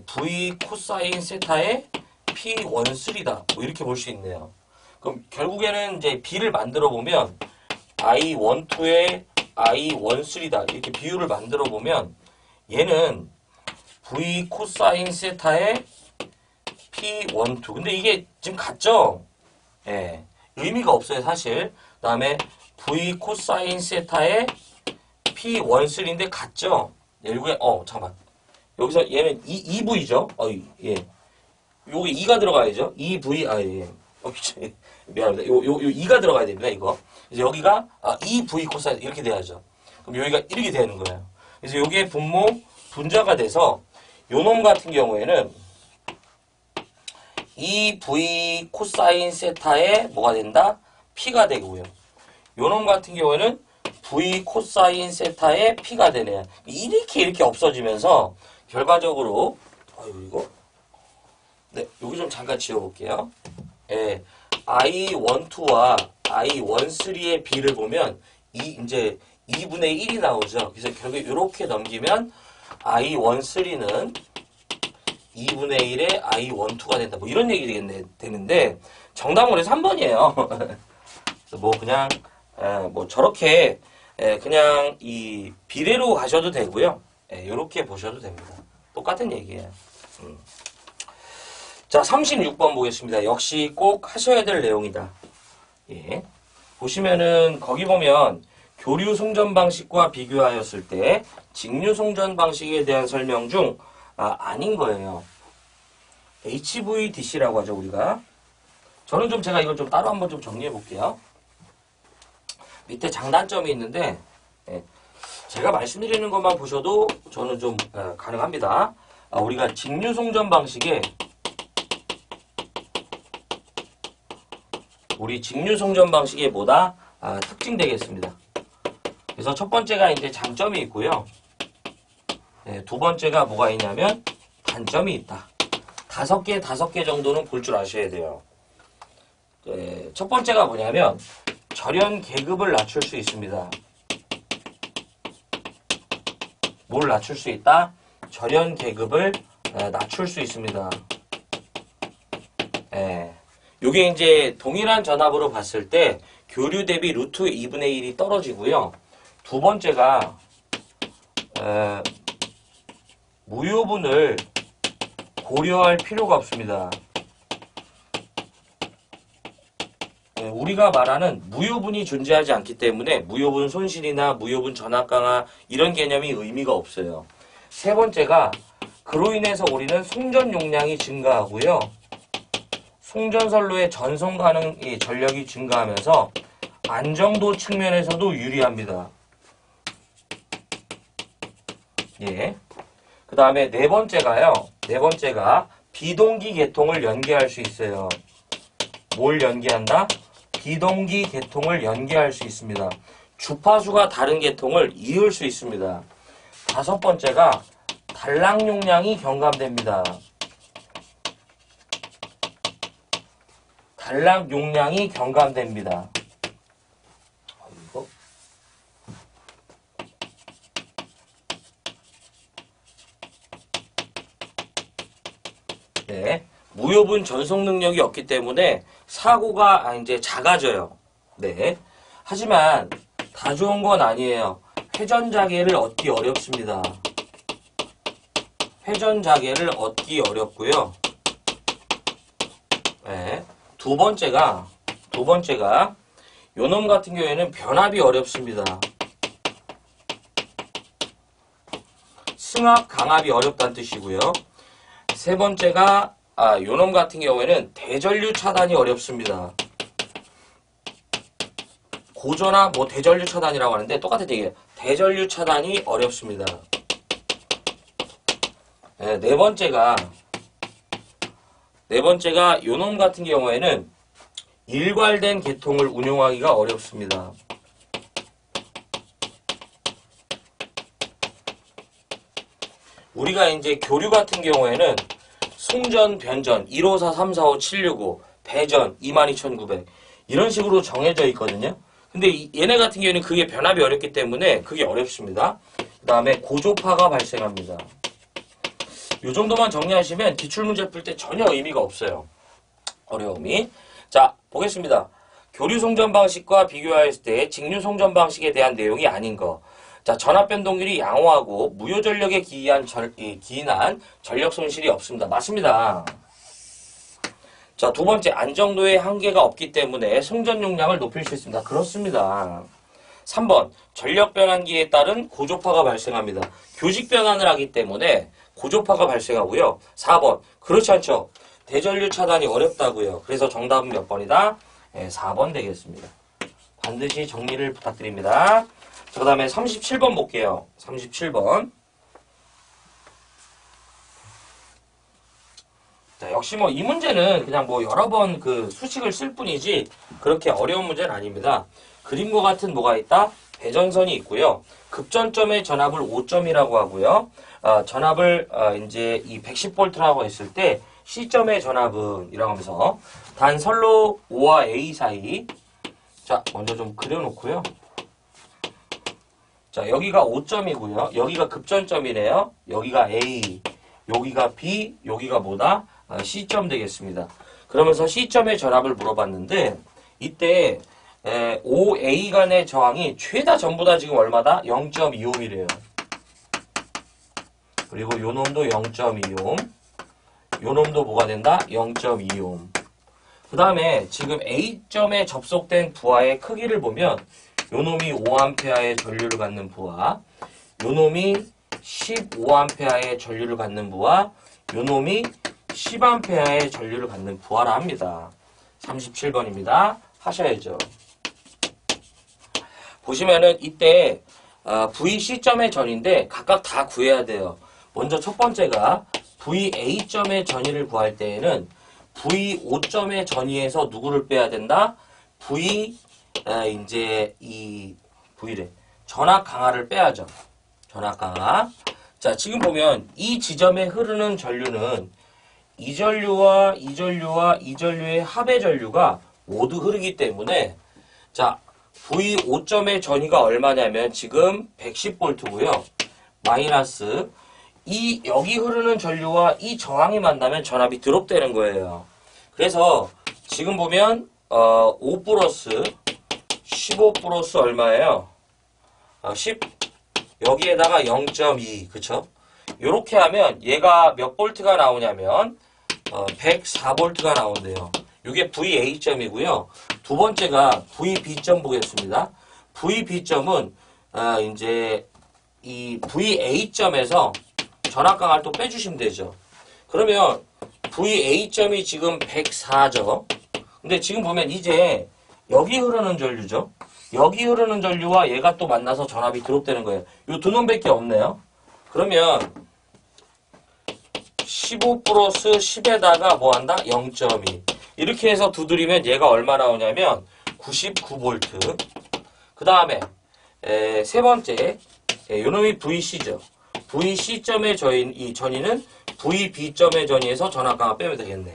V 코사인 세타의 P13다. 뭐 이렇게 볼 수 있네요. 그럼 결국에는 이제 B를 만들어 보면 I12의 I13다. 이렇게 비율을 만들어 보면 얘는 V 코사인 세타의 P12. 근데 이게 지금 같죠? 예. 의미가 없어요, 사실. 그 다음에 V 코사인 세타의 P13인데 같죠? 결국에, 잠깐만. 여기서 얘는 2V죠? 예. 요게 2가 들어가야죠? 2V, 예. 미안합니다. 요 2가 들어가야 됩니다, 이거. 그래서 여기가, 2V 코사인, 이렇게 돼야죠. 그럼 여기가 이렇게 되는 거예요. 그래서 요게 분모, 분자가 돼서, 요 놈 같은 경우에는, 2V 코사인 세타에 뭐가 된다? P가 되고요. 요 놈 같은 경우에는, V 코사인 세타에 P가 되네요. 이렇게 없어지면서, 결과적으로 이거 네 여기 좀 잠깐 지워볼게요. 예, I12와 I13의 B를 보면 이제 2분의 1이 나오죠. 그래서 결국에 이렇게 넘기면 I13는 2분의 1의 I12가 된다. 뭐 이런 얘기 되는데 정답은 그래서 3번이에요. 그래서 뭐 그냥 뭐 저렇게 그냥 이 비례로 가셔도 되고요. 이렇게 보셔도 됩니다. 똑같은 얘기예요. 자, 36번 보겠습니다. 역시 꼭 하셔야 될 내용이다. 예. 보시면은 거기 보면 교류 송전 방식과 비교하였을 때 직류 송전 방식에 대한 설명 중 아닌 거예요. HVDC라고 하죠, 우리가. 저는 좀 제가 이걸 좀 따로 한번 좀 정리해 볼게요. 밑에 장단점이 있는데 제가 말씀드리는 것만 보셔도 저는 좀 가능합니다. 우리가 직류 송전 방식에 우리 직류 송전 방식의 뭐다? 특징 되겠습니다. 그래서 첫 번째가 이제 장점이 있고요. 두 번째가 뭐가 있냐면 단점이 있다. 다섯 개 정도는 볼 줄 아셔야 돼요. 첫 번째가 뭐냐면 절연 계급을 낮출 수 있습니다. 뭘 낮출 수 있다? 절연 계급을 낮출 수 있습니다. 요게 이제 동일한 전압으로 봤을 때 교류 대비 루트 2분의 1이 떨어지고요. 두 번째가 무효분을 고려할 필요가 없습니다. 우리가 말하는 무효분이 존재하지 않기 때문에 무효분 손실이나 무효분 전압 강화 이런 개념이 의미가 없어요. 세 번째가 그로 인해서 우리는 송전 용량이 증가하고요. 송전선로의 전송 가능 전력이 증가하면서 안정도 측면에서도 유리합니다. 예. 그 다음에 네 번째가요. 네 번째가 비동기 계통을 연계할 수 있어요. 뭘 연계한다? 비동기 계통을 연계할 수 있습니다. 주파수가 다른 계통을 이을 수 있습니다. 다섯 번째가 단락 용량이 경감됩니다. 단락 용량이 경감됩니다. 네. 무효분 전송 능력이 없기 때문에 사고가 이제 작아져요. 네. 하지만 다 좋은 건 아니에요. 회전자계를 얻기 어렵습니다. 회전자계를 얻기 어렵고요. 네. 두 번째가 요놈 같은 경우에는 변압이 어렵습니다. 승합, 강압이 어렵다는 뜻이고요. 세 번째가 요놈 같은 경우에는 대전류 차단이 어렵습니다. 고전압 대전류 차단이라고 하는데 똑같은 얘기예요. 대전류 차단이 어렵습니다. 네 번째가 요놈 같은 경우에는 일괄된 계통을 운용하기가 어렵습니다. 우리가 이제 교류 같은 경우에는 송전, 변전, 154, 345, 765, 배전, 22900 이런 식으로 정해져 있거든요. 근데 얘네 같은 경우에는 그게 변압이 어렵기 때문에 그게 어렵습니다. 그 다음에 고조파가 발생합니다. 이 정도만 정리하시면 기출문제 풀 때 전혀 의미가 없어요. 어려움이. 자, 보겠습니다. 교류 송전 방식과 비교하였을 때 직류 송전 방식에 대한 내용이 아닌 거. 자, 전압 변동률이 양호하고 무효 전력에 기인한 전력 손실이 없습니다. 맞습니다. 자, 두 번째, 안정도에 한계가 없기 때문에 송전 용량을 높일 수 있습니다. 그렇습니다. 3번, 전력 변환기에 따른 고조파가 발생합니다. 교직 변환을 하기 때문에 고조파가 발생하고요. 4번, 그렇지 않죠. 대전류 차단이 어렵다고요. 그래서 정답은 몇 번이다? 네, 4번 되겠습니다. 반드시 정리를 부탁드립니다. 자, 그 다음에 37번 볼게요. 37번. 자, 역시 이 문제는 그냥 여러 번 그 수식을 쓸 뿐이지 그렇게 어려운 문제는 아닙니다. 그림과 같은 뭐가 있다? 배전선이 있고요. 급전점의 전압을 5점이라고 하고요. 전압을 이제 이 110V라고 했을 때 C점의 전압은 이라고 하면서 단 선로 O와 A 사이. 자, 먼저 좀 그려놓고요. 자, 여기가 5점이고요. 여기가 급전점이네요. 여기가 A, 여기가 B, 여기가 뭐다? C점 되겠습니다. 그러면서 C점의 전압을 물어봤는데 이때 OA 간의 저항이 최다 전부 다 지금 얼마다? 0.25옴이래요. 그리고 요 놈도 0.2옴. 요 놈도 뭐가 된다? 0.2옴. 그 다음에 지금 A점에 접속된 부하의 크기를 보면 요 놈이 5A의 전류를 갖는 부하, 요 놈이 15A의 전류를 갖는 부하, 요 놈이 10A의 전류를 갖는 부하라 합니다. 37번입니다. 하셔야죠. 보시면은 이때 VC점의 전인데 각각 다 구해야 돼요. 먼저 첫 번째가 VA점의 전위를 구할 때에는 V5점의 전위에서 누구를 빼야 된다? 이제 이 V래. 전압 강하를 빼야죠. 전압 강하. 자, 지금 보면 이 지점에 흐르는 전류는 이 전류와 이 전류와 이 전류의 합의 전류가 모두 흐르기 때문에 자, V5점의 전위가 얼마냐면 지금 110V고요. 마이너스 여기 흐르는 전류와 이 저항이 만나면 전압이 드롭되는 거예요. 그래서 지금 보면 5 플러스 15 플러스 얼마예요? 10 여기에다가 0.2 그쵸? 요렇게 하면 얘가 몇 볼트가 나오냐면 104볼트가 나온대요. 이게 VA점이고요. 두 번째가 VB점 보겠습니다. VB점은 이제 이 VA점에서 전압 강화를 또 빼주시면 되죠. 그러면 VA점이 지금 104죠. 근데 지금 보면 이제 여기 흐르는 전류죠. 여기 흐르는 전류와 얘가 또 만나서 전압이 드롭되는 거예요. 이 두 놈밖에 없네요. 그러면 15 플러스 10에다가 뭐 한다? 0.2. 이렇게 해서 두드리면 얘가 얼마 나오냐면 99V. 그 다음에 세 번째 요놈이 VC죠. VC점의 이 전위는 VB점의 전위에서 전압강을 빼면 되겠네.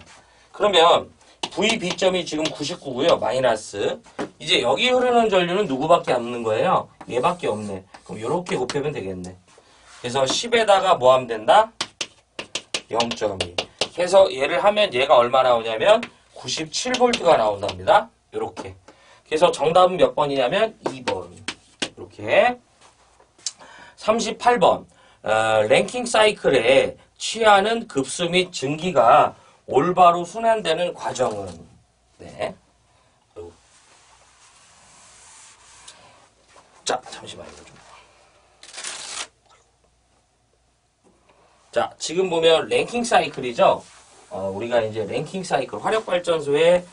그러면 VB점이 지금 99고요. 마이너스. 이제 여기 흐르는 전류는 누구밖에 없는 거예요? 얘밖에 없네. 그럼 이렇게 곱하면 되겠네. 그래서 10에다가 뭐 하면 된다? 0.2. 그래서 얘를 하면 얘가 얼마 나오냐면 97V가 나온답니다. 이렇게. 그래서 정답은 몇 번이냐면 2번. 이렇게. 38번. 랭킹 사이클에 취하는 급수 및 증기가 올바로 순환되는 과정은? 네. 자, 잠시만요. 자, 지금 보면 랭킹 사이클이죠. 우리가 이제 랭킹 사이클, 화력발전소의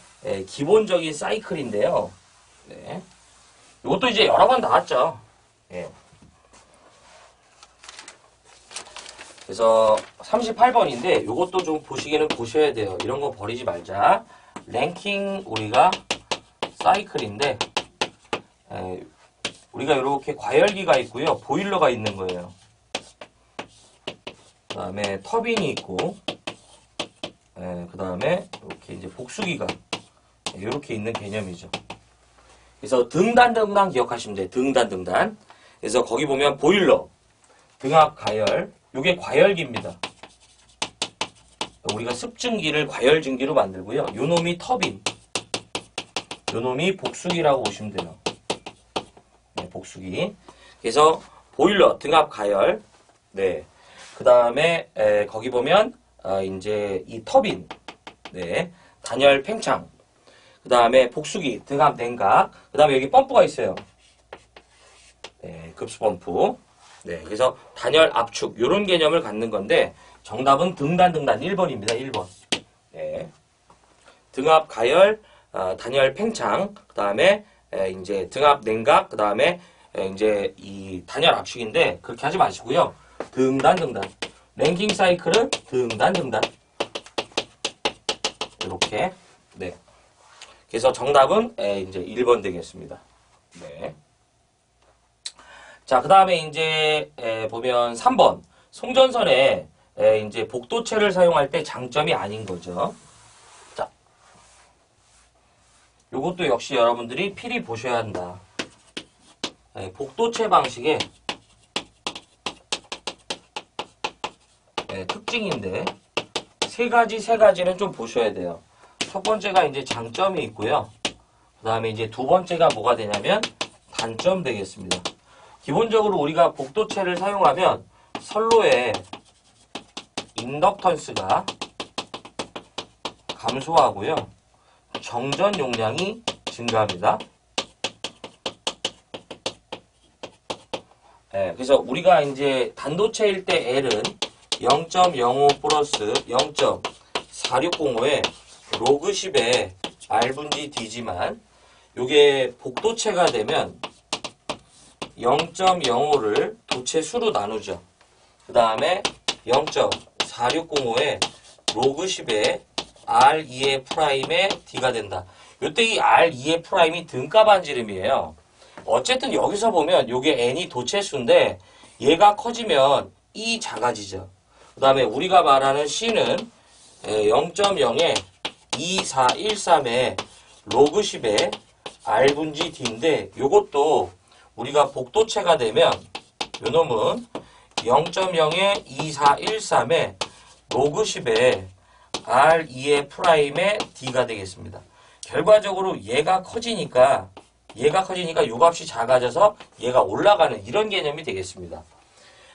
기본적인 사이클인데요. 네. 이것도 이제 여러 번 나왔죠. 예. 그래서 38번인데 이것도 좀 보시기는 보셔야 돼요. 이런 거 버리지 말자. 랭킹 우리가 사이클인데 우리가 이렇게 과열기가 있고요. 보일러가 있는 거예요. 그 다음에 터빈이 있고 그 다음에 이렇게 이제 복수기가 이렇게 있는 개념이죠. 그래서 등단 기억하시면 돼요. 등단. 그래서 거기 보면 보일러, 등압 가열, 요게 과열기입니다. 우리가 습증기를 과열증기로 만들고요. 요놈이 터빈, 요놈이 복수기라고 보시면 돼요. 네, 복수기. 그래서 보일러, 등압 가열, 네. 그 다음에 거기 보면 이제 이 터빈, 네, 단열 팽창, 그 다음에 복수기, 등압 냉각, 그 다음에 여기 펌프가 있어요. 네, 급수 펌프. 네, 그래서 단열 압축 이런 개념을 갖는 건데 정답은 등단 1번입니다. 1번. 네. 등압 가열, 단열 팽창, 그 다음에 이제 등압 냉각, 그 다음에 이제 이 단열 압축인데 그렇게 하지 마시고요. 등단. 랭킹 사이클은 등단. 이렇게. 네. 그래서 정답은 이제 1번 되겠습니다. 네. 자, 그 다음에 이제 보면 3번. 송전선에 이제 복도체를 사용할 때 장점이 아닌 거죠. 자. 요것도 역시 여러분들이 필히 보셔야 한다. 복도체 방식의 특징인데 세 가지는 좀 보셔야 돼요. 첫 번째가 이제 장점이 있고요. 그 다음에 이제 두 번째가 뭐가 되냐면 단점 되겠습니다. 기본적으로 우리가 복도체를 사용하면 선로의 인덕턴스가 감소하고요. 정전 용량이 증가합니다. 네, 그래서 우리가 이제 단도체일 때 L은 0.05 플러스 0.4605에 로그 10의 R분지 D지만 요게 복도체가 되면 0.05를 도체 수로 나누죠. 그 다음에 0.4605에 로그 10의 R2의 프라임의 D가 된다. 요때 이 R2의 프라임이 등가 반지름이에요. 어쨌든 여기서 보면 요게 N이 도체 수인데 얘가 커지면 E 작아지죠. 그 다음에 우리가 말하는 C는 0.0에 2413의 로그 10의 R분지 D인데 요것도 우리가 복도체가 되면 요놈은 0.0에 2413의 로그 10의 R2의 프라임의 D가 되겠습니다. 결과적으로 얘가 커지니까 요 값이 작아져서 얘가 올라가는 이런 개념이 되겠습니다.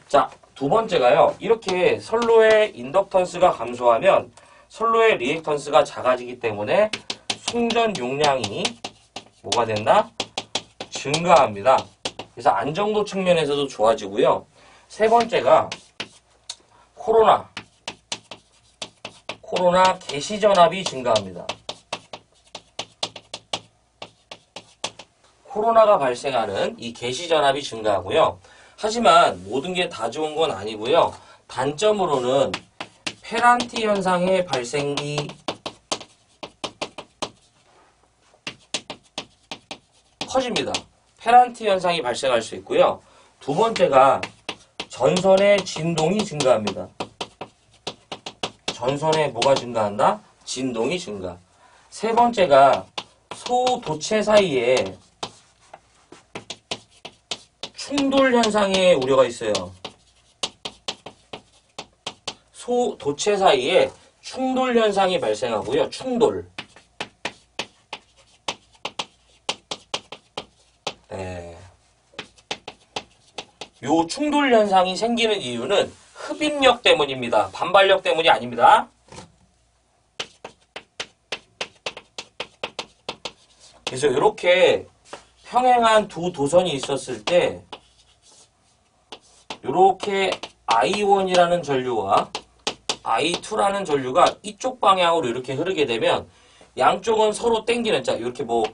자, 두 번째가요. 이렇게 선로의 인덕턴스가 감소하면 선로의 리액턴스가 작아지기 때문에 송전 용량이 뭐가 된다? 증가합니다. 그래서 안정도 측면에서도 좋아지고요. 세 번째가 코로나 개시 전압이 증가합니다. 코로나가 발생하는 이 개시 전압이 증가하고요. 하지만 모든 게 다 좋은 건 아니고요. 단점으로는 페란티 현상의 발생이 커집니다. 페란티 현상이 발생할 수 있고요. 두 번째가 전선의 진동이 증가합니다. 전선에 뭐가 증가한다? 진동이 증가. 세 번째가 소도체 사이에 충돌 현상의 우려가 있어요. 소도체 사이에 충돌 현상이 발생하고요. 충돌. 네. 요 충돌 현상이 생기는 이유는 흡입력 때문입니다. 반발력 때문이 아닙니다. 그래서 이렇게 평행한 두 도선이 있었을 때 이렇게 I1이라는 전류와 I2라는 전류가 이쪽 방향으로 이렇게 흐르게 되면 양쪽은 서로 땡기는, 자, 이렇게 뭐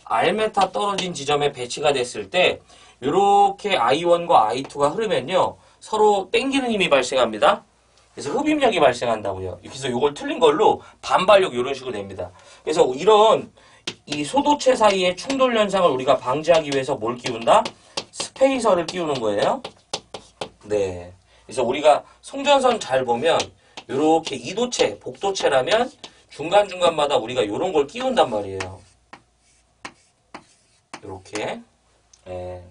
R메타 떨어진 지점에 배치가 됐을 때 이렇게 I1과 I2가 흐르면요 서로 땡기는 힘이 발생합니다. 그래서 흡입력이 발생한다고요. 그래서 이걸 틀린 걸로 반발력 이런 식으로 됩니다. 그래서 이런 이 소도체 사이의 충돌 현상을 우리가 방지하기 위해서 뭘 끼운다? 스페이서를 끼우는 거예요. 네. 그래서 우리가 송전선 잘 보면 이렇게 이도체, 복도체라면 중간중간마다 우리가 이런 걸 끼운단 말이에요. 이렇게. 네.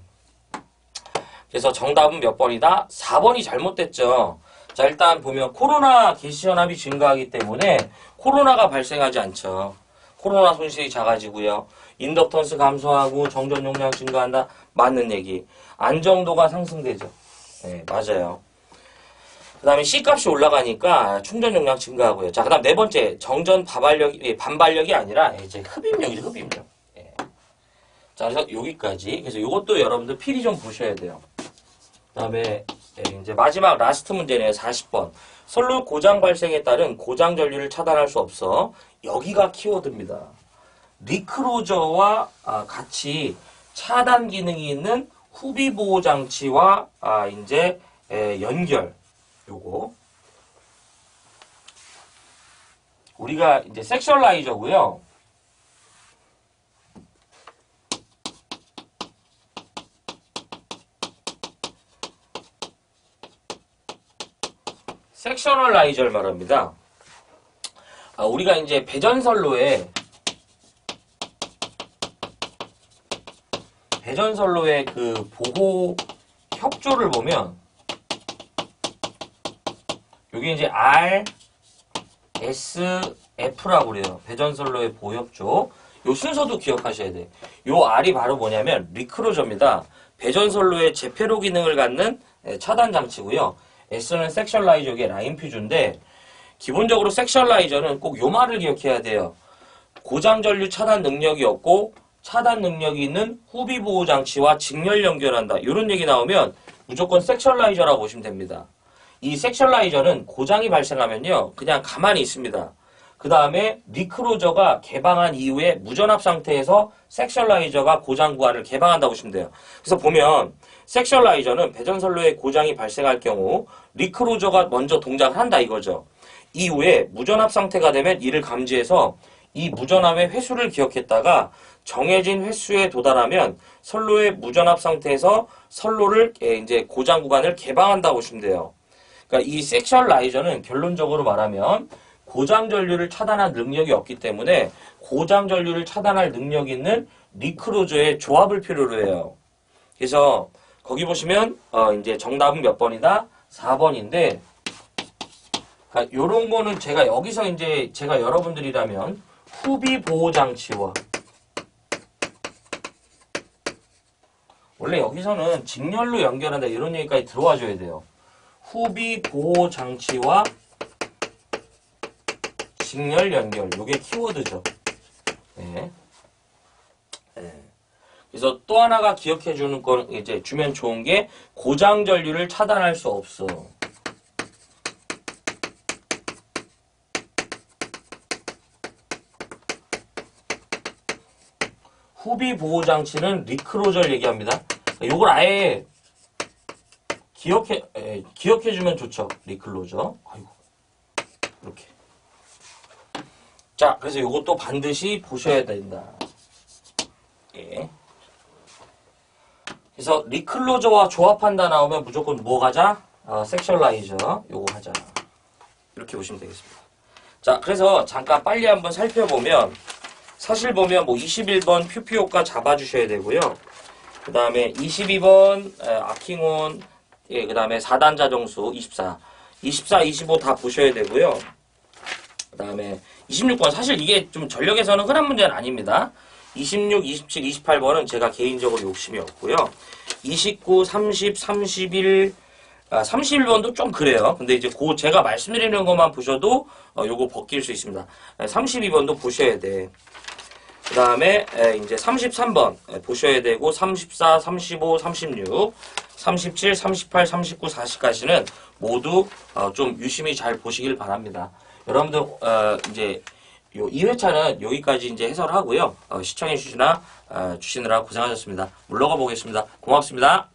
그래서 정답은 몇 번이다? 4번이 잘못됐죠. 자, 일단 보면 코로나 개시연합이 증가하기 때문에 코로나가 발생하지 않죠. 코로나 손실이 작아지고요. 인덕턴스 감소하고 정전 용량 증가한다. 맞는 얘기. 안정도가 상승되죠. 네, 맞아요. 그 다음에 C값이 올라가니까 충전 용량 증가하고요. 자, 그 다음 네 번째. 정전 반발력이 아니라 이제 흡입력이죠, 흡입력. 네. 자, 그래서 여기까지. 그래서 이것도 여러분들 필히 좀 보셔야 돼요. 그 다음에 이제 마지막 라스트 문제네요. 40번. 선로 고장 발생에 따른 고장 전류를 차단할 수 없어. 여기가 키워드입니다. 리크로저와 같이 차단 기능이 있는 후비 보호 장치와 이제 연결. 요거 우리가 이제 섹셜라이저고요. 섹셔널라이저를 말합니다. 우리가 이제 배전선로에 그 보호 협조를 보면 여기 이제 R, S, F라고 그래요. 배전선로의 보호 협조. 요 순서도 기억하셔야 돼. 요 R이 바로 뭐냐면 리크로저입니다. 배전선로의 재폐로 기능을 갖는 차단 장치고요. S는 섹셜라이저의 라인 퓨즈인데 기본적으로 섹셜라이저는 꼭 요 말을 기억해야 돼요. 고장 전류 차단 능력이 없고 차단 능력이 있는 후비 보호 장치와 직렬 연결한다. 이런 얘기 나오면 무조건 섹셜라이저라고 보시면 됩니다. 이 섹셜라이저는 고장이 발생하면요 그냥 가만히 있습니다. 그 다음에 리크로저가 개방한 이후에 무전압 상태에서 섹셜라이저가 고장 구간을 개방한다고 보시면 돼요. 그래서 보면 섹셜라이저는 배전선로에 고장이 발생할 경우 리크로저가 먼저 동작을 한다 이거죠. 이후에 무전압 상태가 되면 이를 감지해서 이 무전압의 횟수를 기억했다가 정해진 횟수에 도달하면 선로의 무전압 상태에서 선로를 이제 고장 구간을 개방한다고 보시면 돼요. 그러니까 이 섹셜라이저는 결론적으로 말하면 고장 전류를 차단할 능력이 없기 때문에 고장 전류를 차단할 능력이 있는 리크로저의 조합을 필요로 해요. 그래서 거기 보시면 이제 정답은 몇 번이다? 4번인데 그러니까 요런 거는 제가 여기서 이제 제가 여러분들이라면 후비 보호 장치와 원래 여기서는 직렬로 연결한다 이런 얘기까지 들어와 줘야 돼요. 후비 보호 장치와 직렬 연결. 요게 키워드죠. 네. 네. 그래서 또 하나가 기억해 주는 건 이제 주면 좋은 게 고장 전류를 차단할 수 없어. 후비 보호 장치는 리크로저를 얘기합니다. 요걸 아예 기억해주면 좋죠. 리클로저. 아이고. 이렇게. 자, 그래서 이것도 반드시 보셔야 된다. 예. 그래서 리클로저와 조합한다 나오면 무조건 뭐 가자? 섹셜라이저. 요거 하자. 이렇게 보시면 되겠습니다. 자, 그래서 잠깐 빨리 한번 살펴보면, 사실 보면 뭐 21번 퓨퓨효과 잡아주셔야 되고요. 그 다음에 22번 아킹온, 예, 그 다음에 4단 자정수 24, 25 다 보셔야 되고요. 그 다음에 26번, 사실 이게 좀 전력에서는 흔한 문제는 아닙니다. 26, 27, 28번은 제가 개인적으로 욕심이 없고요. 29, 30, 31, 31번도 좀 그래요. 근데 이제 제가 말씀드리는 것만 보셔도 요거 벗길 수 있습니다. 32번도 보셔야 돼. 그 다음에 이제 33번 보셔야 되고 34, 35, 36, 37, 38, 39, 40까지는 모두 좀 유심히 잘 보시길 바랍니다. 여러분들 이제 요 2회차는 여기까지 이제 해설하고요. 시청해 주시느라 고생하셨습니다. 물러가 보겠습니다. 고맙습니다.